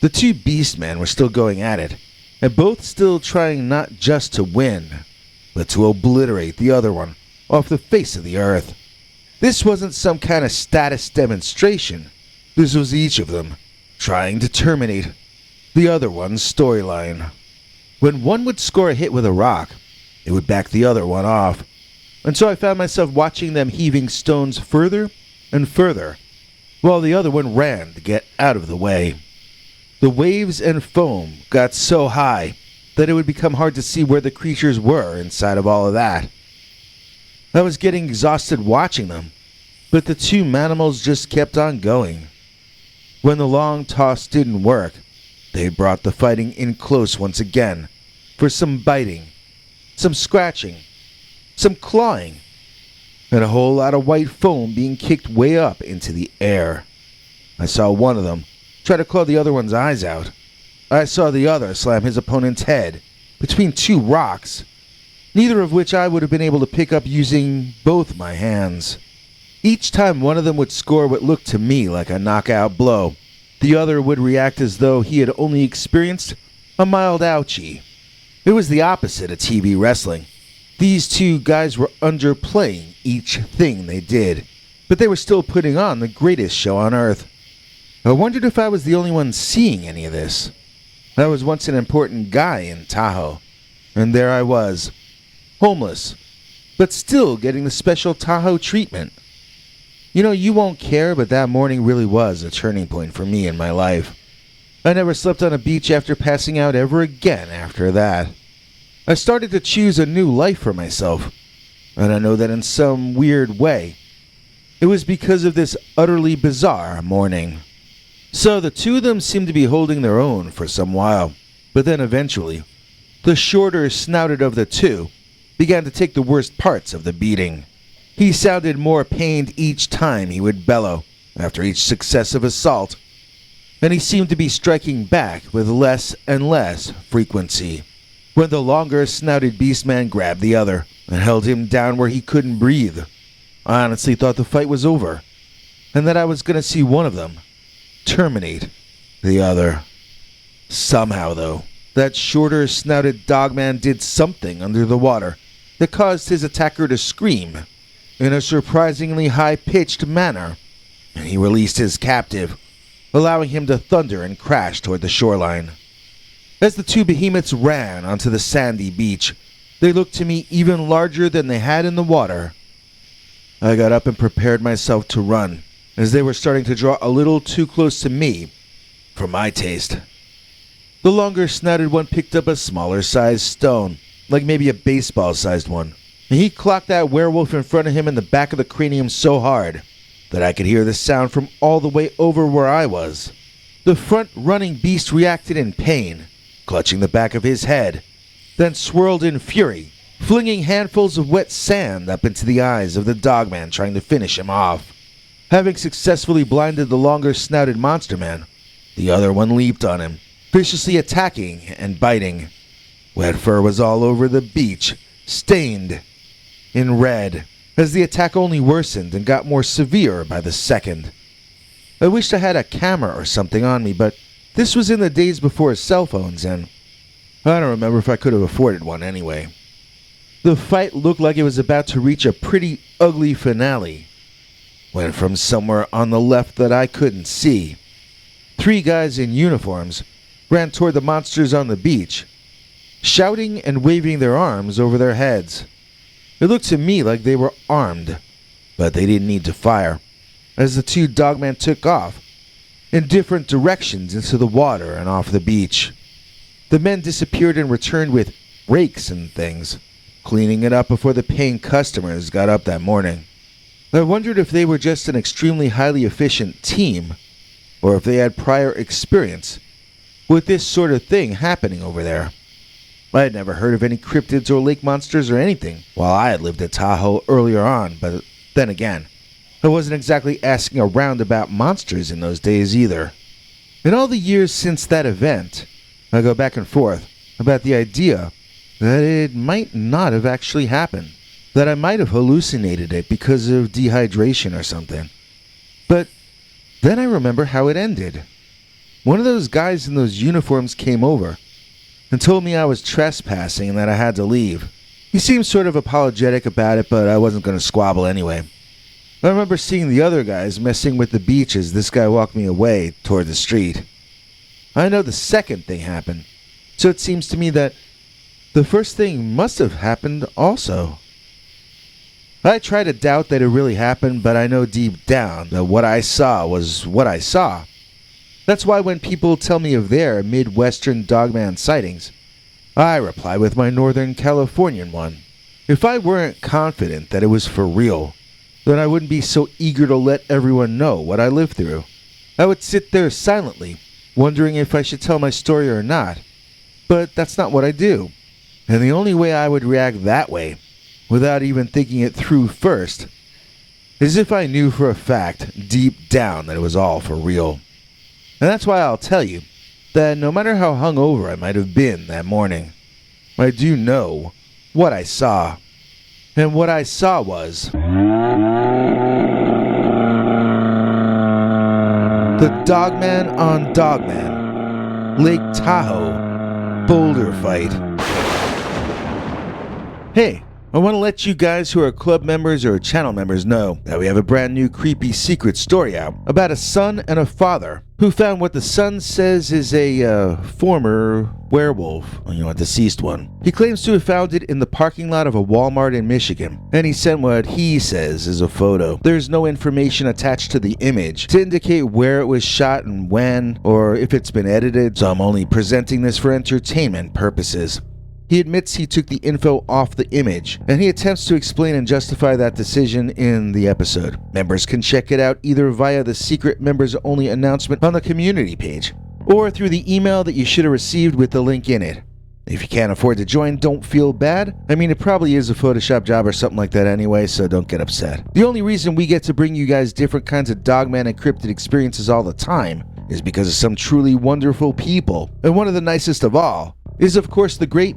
The two beastmen were still going at it, and both still trying not just to win, but to obliterate the other one off the face of the earth. This wasn't some kind of status demonstration. This was each of them trying to terminate the other one's storyline. When one would score a hit with a rock, it would back the other one off. And so I found myself watching them heaving stones further and further, while the other one ran to get out of the way. The waves and foam got so high that it would become hard to see where the creatures were inside of all of that. I was getting exhausted watching them, but the two manimals just kept on going. When the long toss didn't work, they brought the fighting in close once again, for some biting, some scratching, some clawing, and a whole lot of white foam being kicked way up into the air. I saw one of them try to claw the other one's eyes out. I saw the other slam his opponent's head between two rocks, neither of which I would have been able to pick up using both my hands. Each time one of them would score what looked to me like a knockout blow, the other would react as though he had only experienced a mild ouchie. It was the opposite of TV wrestling. These two guys were underplaying each thing they did, but they were still putting on the greatest show on earth. I wondered if I was the only one seeing any of this. I was once an important guy in Tahoe, and there I was, homeless, but still getting the special Tahoe treatment. You know, you won't care, but that morning really was a turning point for me in my life. I never slept on a beach after passing out ever again after that. I started to choose a new life for myself, and I know that in some weird way, it was because of this utterly bizarre morning. So the two of them seemed to be holding their own for some while, but then eventually, the shorter snouted of the two began to take the worst parts of the beating. He sounded more pained each time he would bellow after each successive assault, and he seemed to be striking back with less and less frequency. When the longer snouted beastman grabbed the other and held him down where he couldn't breathe, I honestly thought the fight was over, and that I was going to see one of them terminate the other. Somehow, though, That shorter snouted Dogman did something under the water that caused his attacker to scream in a surprisingly high-pitched manner, and he released his captive, allowing him to thunder and crash toward the shoreline. As the two behemoths ran onto the sandy beach, they looked to me even larger than they had in the water. I got up and prepared myself to run, as they were starting to draw a little too close to me for my taste. The longer snouted one picked up a smaller sized stone, like maybe a baseball sized one, and he clocked that werewolf in front of him in the back of the cranium so hard that I could hear the sound from all the way over where I was. The front running beast reacted in pain, clutching the back of his head, then swirled in fury, flinging handfuls of wet sand up into the eyes of the Dogman, trying to finish him off. Having successfully blinded the longer snouted monster man, the other one leaped on him, viciously attacking and biting. Wet fur was all over the beach, stained in red, as the attack only worsened and got more severe by the second. I wished I had a camera or something on me, but this was in the days before cell phones, and I don't remember if I could have afforded one anyway. The fight looked like it was about to reach a pretty ugly finale, when from somewhere on the left that I couldn't see, 3 guys in uniforms ran toward the monsters on the beach, shouting and waving their arms over their heads. It looked to me like they were armed, but they didn't need to fire, as the 2 Dogmen took off in different directions into the water and off the beach. The men disappeared and returned with rakes and things, cleaning it up before the paying customers got up that morning. I wondered if they were just an extremely highly efficient team, or if they had prior experience with this sort of thing happening over there. I had never heard of any cryptids or lake monsters or anything while I had lived at Tahoe earlier on, but then again, I wasn't exactly asking around about monsters in those days either. In all the years since that event, I go back and forth about the idea that it might not have actually happened, that I might have hallucinated it because of dehydration or something. But then I remember how it ended. One of those guys in those uniforms came over and told me I was trespassing and that I had to leave. He seemed sort of apologetic about it, but I wasn't going to squabble anyway. I remember seeing the other guys messing with the beach as this guy walked me away toward the street. I know the second thing happened, so it seems to me that the first thing must have happened also. I try to doubt that it really happened, but I know deep down that what I saw was what I saw. That's why when people tell me of their Midwestern Dogman sightings, I reply with my Northern Californian one. If I weren't confident that it was for real, then I wouldn't be so eager to let everyone know what I lived through. I would sit there silently, wondering if I should tell my story or not. But that's not what I do. And the only way I would react that way, without even thinking it through first, is if I knew for a fact, deep down, that it was all for real. And that's why I'll tell you that no matter how hungover I might have been that morning, I do know what I saw. And what I saw was the Dogman on Dogman Lake Tahoe boulder fight. Hey, I want to let you guys who are club members or channel members know that we have a brand new creepy secret story out about a son and a father who found what the son says is a former werewolf, a deceased one. He claims to have found it in the parking lot of a Walmart in Michigan, and he sent what he says is a photo. There's no information attached to the image to indicate where it was shot and when, or if it's been edited, so I'm only presenting this for entertainment purposes. He admits he took the info off the image, and he attempts to explain and justify that decision in the episode. Members can check it out either via the secret members-only announcement on the community page, or through the email that you should have received with the link in it. If you can't afford to join, don't feel bad. I mean, it probably is a Photoshop job or something like that anyway, so don't get upset. The only reason we get to bring you guys different kinds of Dogman and cryptid experiences all the time is because of some truly wonderful people. And one of the nicest of all is, of course, the great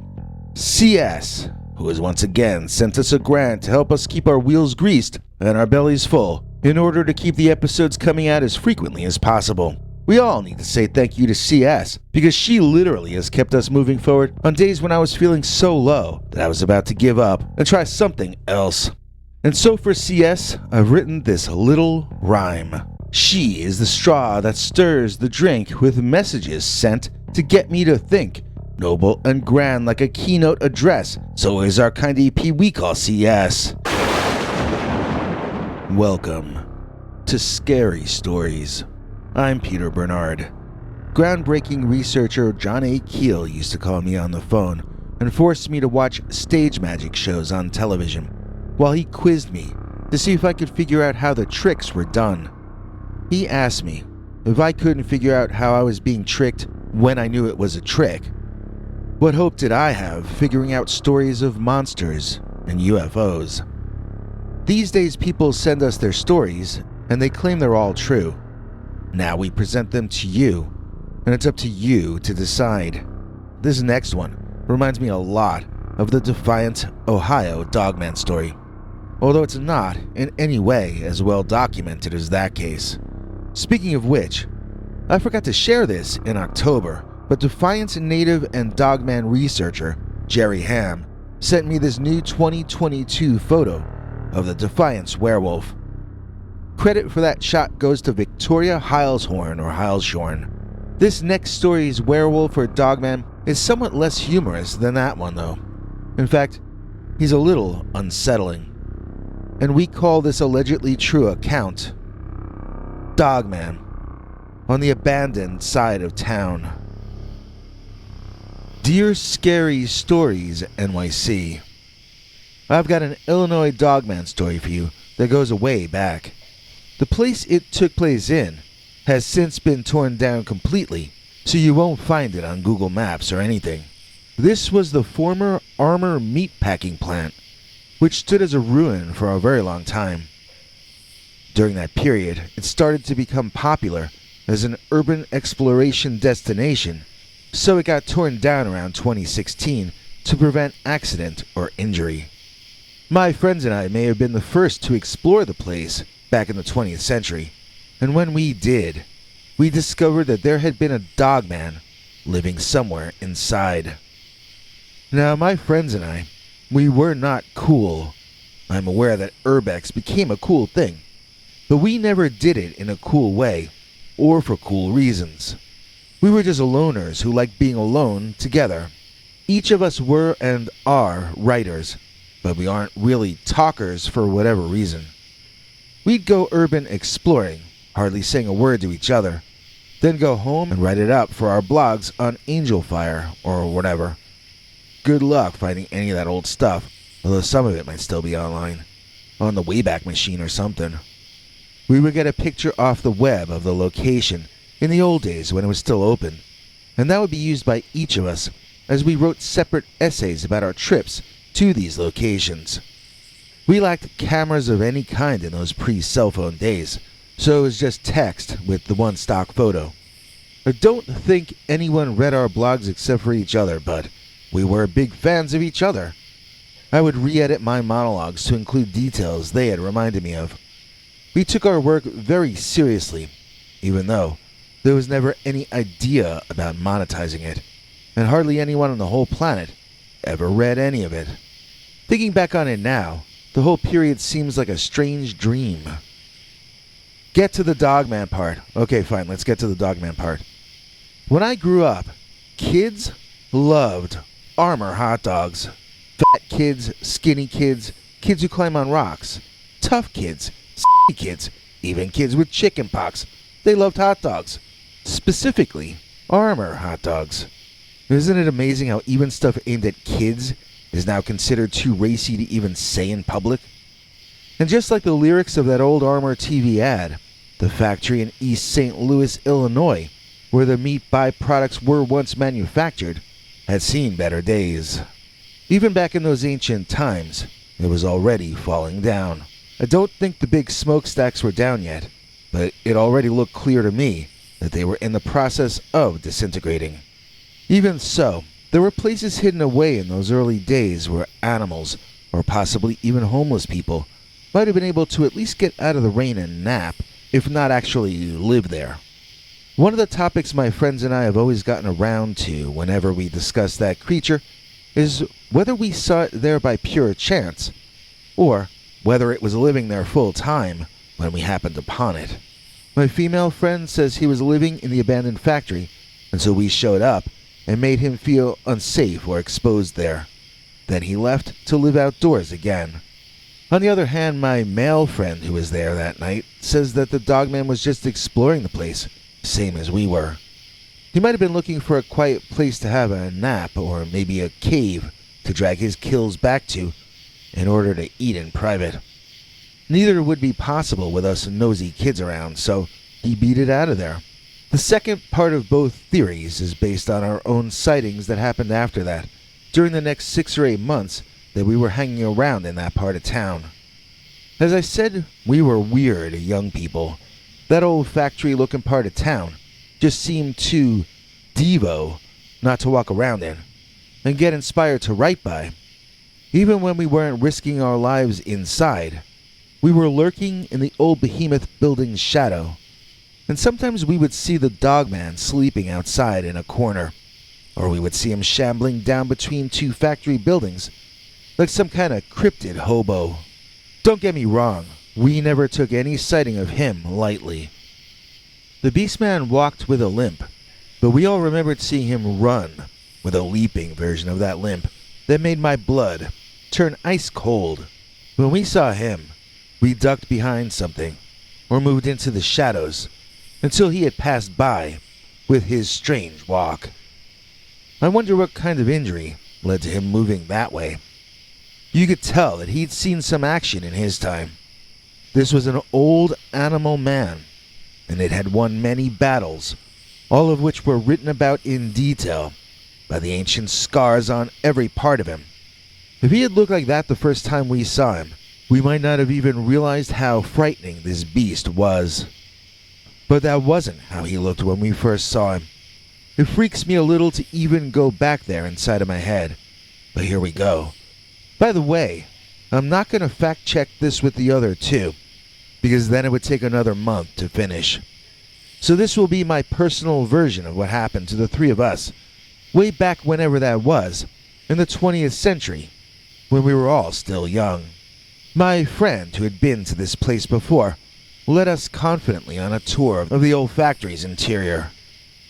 CS, who has once again sent us a grant to help us keep our wheels greased and our bellies full in order to keep the episodes coming out as frequently as possible. We all need to say thank you to CS, because she literally has kept us moving forward on days when I was feeling so low that I was about to give up and try something else. And so for CS, I've written this little rhyme. She is the straw that stirs the drink with messages sent to get me to think. Noble and grand like a keynote address, so is our kind EP we call CS. Welcome to Scary Stories. I'm Peter Bernard. Groundbreaking researcher John A. Keel used to call me on the phone and forced me to watch stage magic shows on television while he quizzed me to see if I could figure out how the tricks were done. He asked me if I couldn't figure out how I was being tricked when I knew it was a trick. What hope did I have figuring out stories of monsters and UFOs? These days people send us their stories and they claim they're all true. Now we present them to you, and it's up to you to decide. This next one reminds me a lot of the Defiant, Ohio Dogman story, although it's not in any way as well documented as that case. Speaking of which, I forgot to share this in October, but Defiance native and Dogman researcher Jerry Ham sent me this new 2022 photo of the Defiance werewolf. Credit for that shot goes to Victoria Heilshorn. This next story's werewolf or Dogman is somewhat less humorous than that one though. In fact, he's a little unsettling. And we call this allegedly true account Dogman on the abandoned side of town. Dear Scary Stories NYC, I've got an Illinois Dogman story for you that goes way back. The place it took place in has since been torn down completely, so you won't find it on Google Maps or anything. This was the former Armour meatpacking plant, which stood as a ruin for a very long time. During that period, it started to become popular as an urban exploration destination, so it got torn down around 2016 to prevent accident or injury. My friends and I may have been the first to explore the place back in the 20th century, and when we did, we discovered that there had been a Dogman living somewhere inside. Now, my friends and I, we were not cool. I'm aware that urbex became a cool thing, but we never did it in a cool way, or for cool reasons. We were just loners who liked being alone together. Each of us were and are writers, but we aren't really talkers for whatever reason. We'd go urban exploring, hardly saying a word to each other, then go home and write it up for our blogs on Angel Fire or whatever. Good luck finding any of that old stuff, although some of it might still be online, on the Wayback Machine or something. We would get a picture off the web of the location in the old days when it was still open, and that would be used by each of us as we wrote separate essays about our trips to these locations. We lacked cameras of any kind in those pre-cell phone days, so it was just text with the one stock photo. I don't think anyone read our blogs except for each other, but we were big fans of each other. I would re-edit my monologues to include details they had reminded me of. We took our work very seriously, even though there was never any idea about monetizing it, and hardly anyone on the whole planet ever read any of it. Thinking back on it now, the whole period seems like a strange dream. Get to the Dogman part. Okay, fine, let's get to the Dogman part. When I grew up, kids loved Armour hot dogs. Fat kids, skinny kids, kids who climb on rocks, tough kids, kids, even kids with chicken pox. They loved hot dogs. Specifically, Armour hot dogs. Isn't it amazing how even stuff aimed at kids is now considered too racy to even say in public? And just like the lyrics of that old Armour TV ad, the factory in East St. Louis, Illinois, where the meat byproducts were once manufactured, had seen better days. Even back in those ancient times, it was already falling down. I don't think the big smokestacks were down yet, but it already looked clear to me that they were in the process of disintegrating. Even so, there were places hidden away in those early days where animals, or possibly even homeless people, might have been able to at least get out of the rain and nap, if not actually live there. One of the topics my friends and I have always gotten around to whenever we discuss that creature is whether we saw it there by pure chance, or whether it was living there full time when we happened upon it. My female friend says he was living in the abandoned factory until we showed up and made him feel unsafe or exposed there. Then he left to live outdoors again. On the other hand, my male friend who was there that night says that the Dogman was just exploring the place, same as we were. He might have been looking for a quiet place to have a nap, or maybe a cave to drag his kills back to in order to eat in private. Neither would be possible with us nosy kids around, so he beat it out of there. The second part of both theories is based on our own sightings that happened after that, during the next 6 or 8 months that we were hanging around in that part of town. As I said, we were weird young people. That old factory-looking part of town just seemed too devo not to walk around in and get inspired to write by. Even when we weren't risking our lives inside, we were lurking in the old behemoth building's shadow, and sometimes we would see the Dogman sleeping outside in a corner, or we would see him shambling down between 2 factory buildings like some kind of cryptid hobo. Don't get me wrong, we never took any sighting of him lightly. The Beastman walked with a limp, but we all remembered seeing him run with a leaping version of that limp that made my blood turn ice cold. When we saw him, we ducked behind something or moved into the shadows until he had passed by with his strange walk. I wonder what kind of injury led to him moving that way. You could tell that he'd seen some action in his time. This was an old animal man, and it had won many battles, all of which were written about in detail by the ancient scars on every part of him. If he had looked like that the first time we saw him, we might not have even realized how frightening this beast was. But that wasn't how he looked when we first saw him. It freaks me a little to even go back there inside of my head, but here we go. By the way, I'm not going to fact check this with the other 2, because then it would take another month to finish. So this will be my personal version of what happened to the 3 of us, way back whenever that was, in the 20th century, when we were all still young. My friend who had been to this place before led us confidently on a tour of the old factory's interior.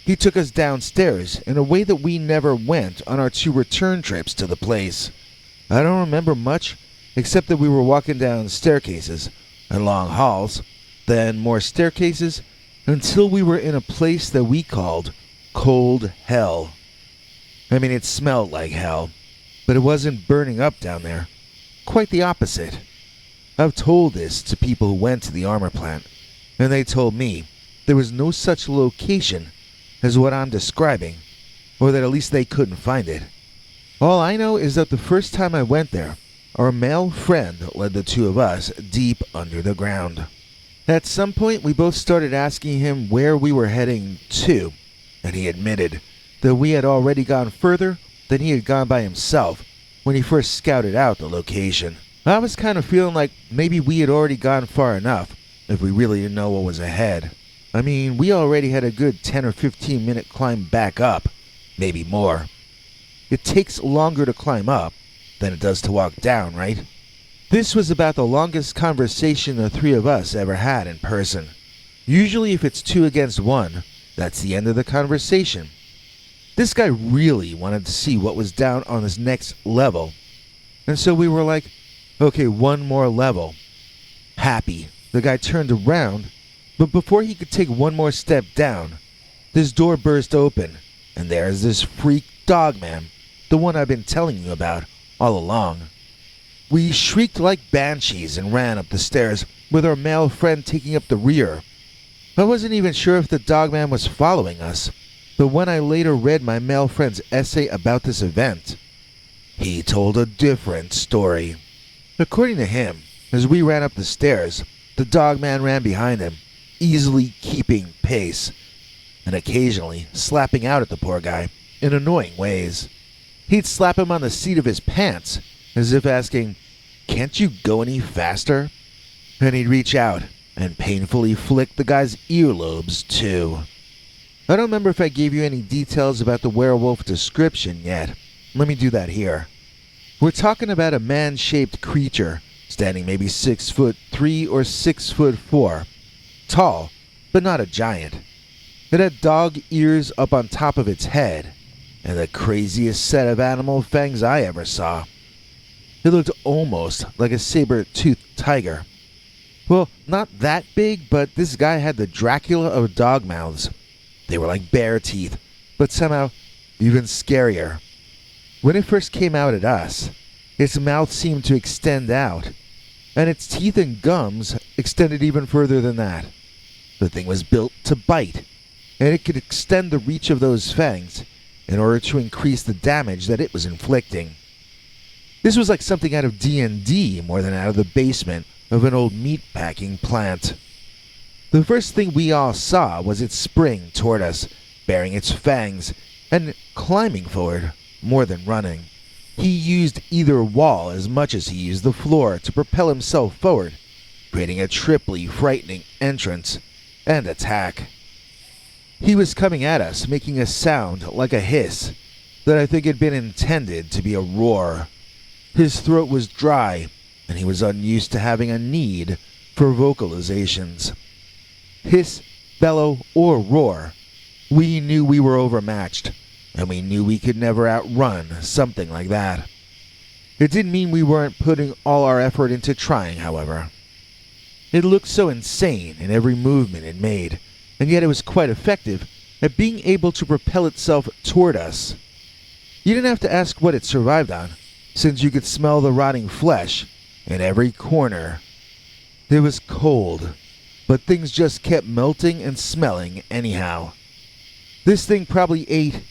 He took us downstairs in a way that we never went on our 2 return trips to the place. I don't remember much, except that we were walking down staircases and long halls, then more staircases, until we were in a place that we called Cold Hell. I mean, it smelled like hell, but it wasn't burning up down there. Quite the opposite. I've told this to people who went to the armor plant, and they told me there was no such location as what I'm describing, or that at least they couldn't find it. All I know is that the first time I went there, our male friend led the 2 of us deep under the ground. At some point, we both started asking him where we were heading to, and he admitted that we had already gone further than he had gone by himself when he first scouted out the location. I was kind of feeling like maybe we had already gone far enough if we really didn't know what was ahead. I mean, we already had a good 10 or 15 minute climb back up, maybe more. It takes longer to climb up than it does to walk down, right? This was about the longest conversation the 3 of us ever had in person. Usually if it's 2 against 1, that's the end of the conversation. This guy really wanted to see what was down on this next level, and so we were like, okay, 1 more level. Happy, the guy turned around, but before he could take 1 more step down, this door burst open, and there's this freak Dogman, the one I've been telling you about all along. We shrieked like banshees and ran up the stairs, with our male friend taking up the rear. I wasn't even sure if the Dogman was following us, but when I later read my male friend's essay about this event, he told a different story. According to him, as we ran up the stairs, the Dogman ran behind him, easily keeping pace, and occasionally slapping out at the poor guy in annoying ways. He'd slap him on the seat of his pants, as if asking, "Can't you go any faster?" And he'd reach out and painfully flick the guy's earlobes too. I don't remember if I gave you any details about the werewolf description yet. Let me do that here. We're talking about a man-shaped creature, standing maybe 6'3" or 6'4", tall, but not a giant. It had dog ears up on top of its head, and the craziest set of animal fangs I ever saw. It looked almost like a saber-toothed tiger. Well, not that big, but this guy had the Dracula of dog mouths. They were like bear teeth, but somehow even scarier. When it first came out at us, its mouth seemed to extend out, and its teeth and gums extended even further than that. The thing was built to bite, and it could extend the reach of those fangs in order to increase the damage that it was inflicting. This was like something out of D&D more than out of the basement of an old meatpacking plant. The first thing we all saw was it spring toward us, bearing its fangs, and climbing forward more than running. He used either wall as much as he used the floor to propel himself forward, creating a triply frightening entrance and attack. He was coming at us, making a sound like a hiss that I think had been intended to be a roar. His throat was dry, and he was unused to having a need for vocalizations. Hiss, bellow, or roar, we knew we were overmatched, and we knew we could never outrun something like that. It didn't mean we weren't putting all our effort into trying, however. It looked so insane in every movement it made, and yet it was quite effective at being able to propel itself toward us. You didn't have to ask what it survived on, since you could smell the rotting flesh in every corner. It was cold, but things just kept melting and smelling anyhow. This thing probably ate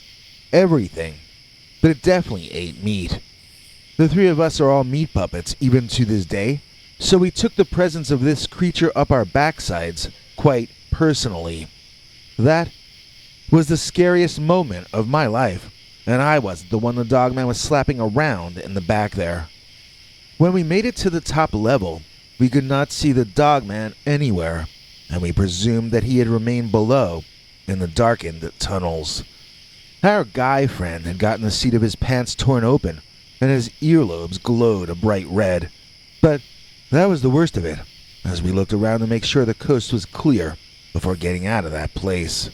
everything, but it definitely ate meat. The three of us are all meat puppets even to this day, so we took the presence of this creature up our backsides quite personally. That was the scariest moment of my life, and I wasn't the one the Dogman was slapping around in the back there. When we made it to the top level, we could not see the Dogman anywhere, and we presumed that he had remained below in the darkened tunnels. Our guy friend had gotten the seat of his pants torn open, and his earlobes glowed a bright red. But that was the worst of it, as we looked around to make sure the coast was clear before getting out of that place.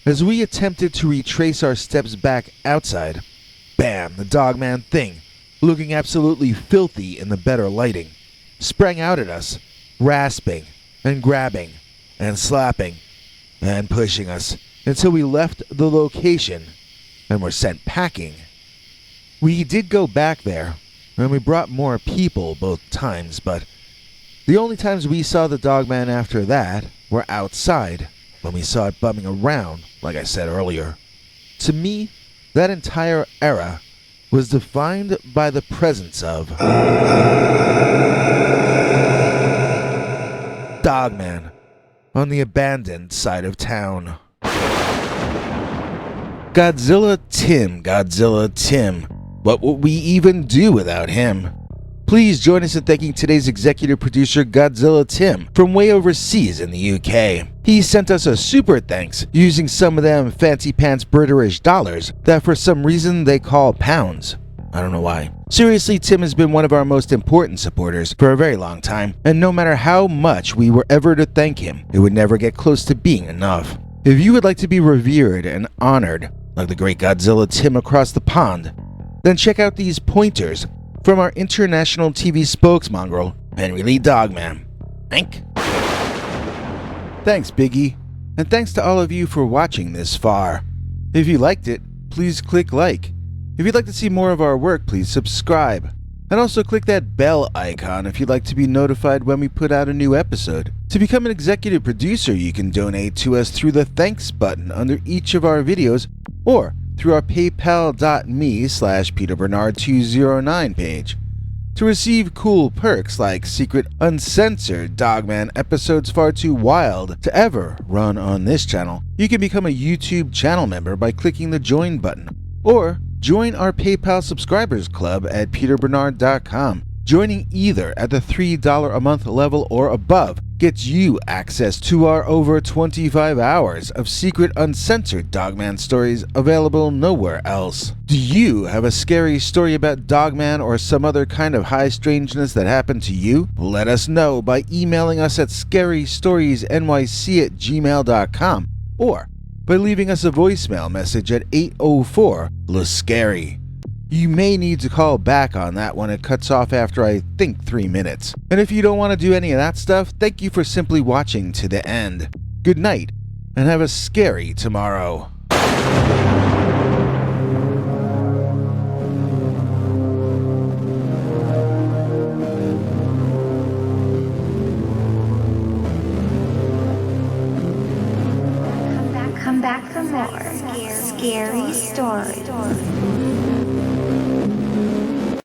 As we attempted to retrace our steps back outside, bam, the Dogman thing, looking absolutely filthy in the better lighting, sprang out at us, rasping and grabbing and slapping and pushing us until we left the location and were sent packing. We did go back there, and we brought more people both times, but the only times we saw the Dogman after that were outside, when we saw it bumming around, like I said earlier. To me, that entire era was defined by the presence of Dogman on the abandoned side of town. Godzilla Tim. What would we even do without him? Please join us in thanking today's executive producer Godzilla Tim from way overseas in the UK. He sent us a super thanks using some of them fancy pants British dollars that for some reason they call pounds. I don't know why. Seriously, Tim has been one of our most important supporters for a very long time, and no matter how much we were ever to thank him, it would never get close to being enough. If you would like to be revered and honored like the great Godzilla Tim across the pond, then check out these pointers from our international TV spokesmongrel, Henry Lee Dogman. Thanks, Biggie, and thanks to all of you for watching this far. If you liked it, please click like. If you'd like to see more of our work, please subscribe. And also click that bell icon if you'd like to be notified when we put out a new episode. To become an executive producer, you can donate to us through the thanks button under each of our videos, or through our paypal.me/PeterBernard209 page. To receive cool perks like secret uncensored Dogman episodes far too wild to ever run on this channel, you can become a YouTube channel member by clicking the join button, or join our PayPal subscribers club at peterbernard.com. Joining either at the $3 a month level or above gets you access to our over 25 hours of secret uncensored Dogman stories available nowhere else. Do you have a scary story about Dogman or some other kind of high strangeness that happened to you? Let us know by emailing us at scarystoriesnyc@gmail.com or by leaving us a voicemail message at 804-LA-SCARY. You may need to call back on that one. It cuts off after, I think, 3 minutes. And if you don't want to do any of that stuff, thank you for simply watching to the end. Good night, and have a scary tomorrow. Come back for more scary stories.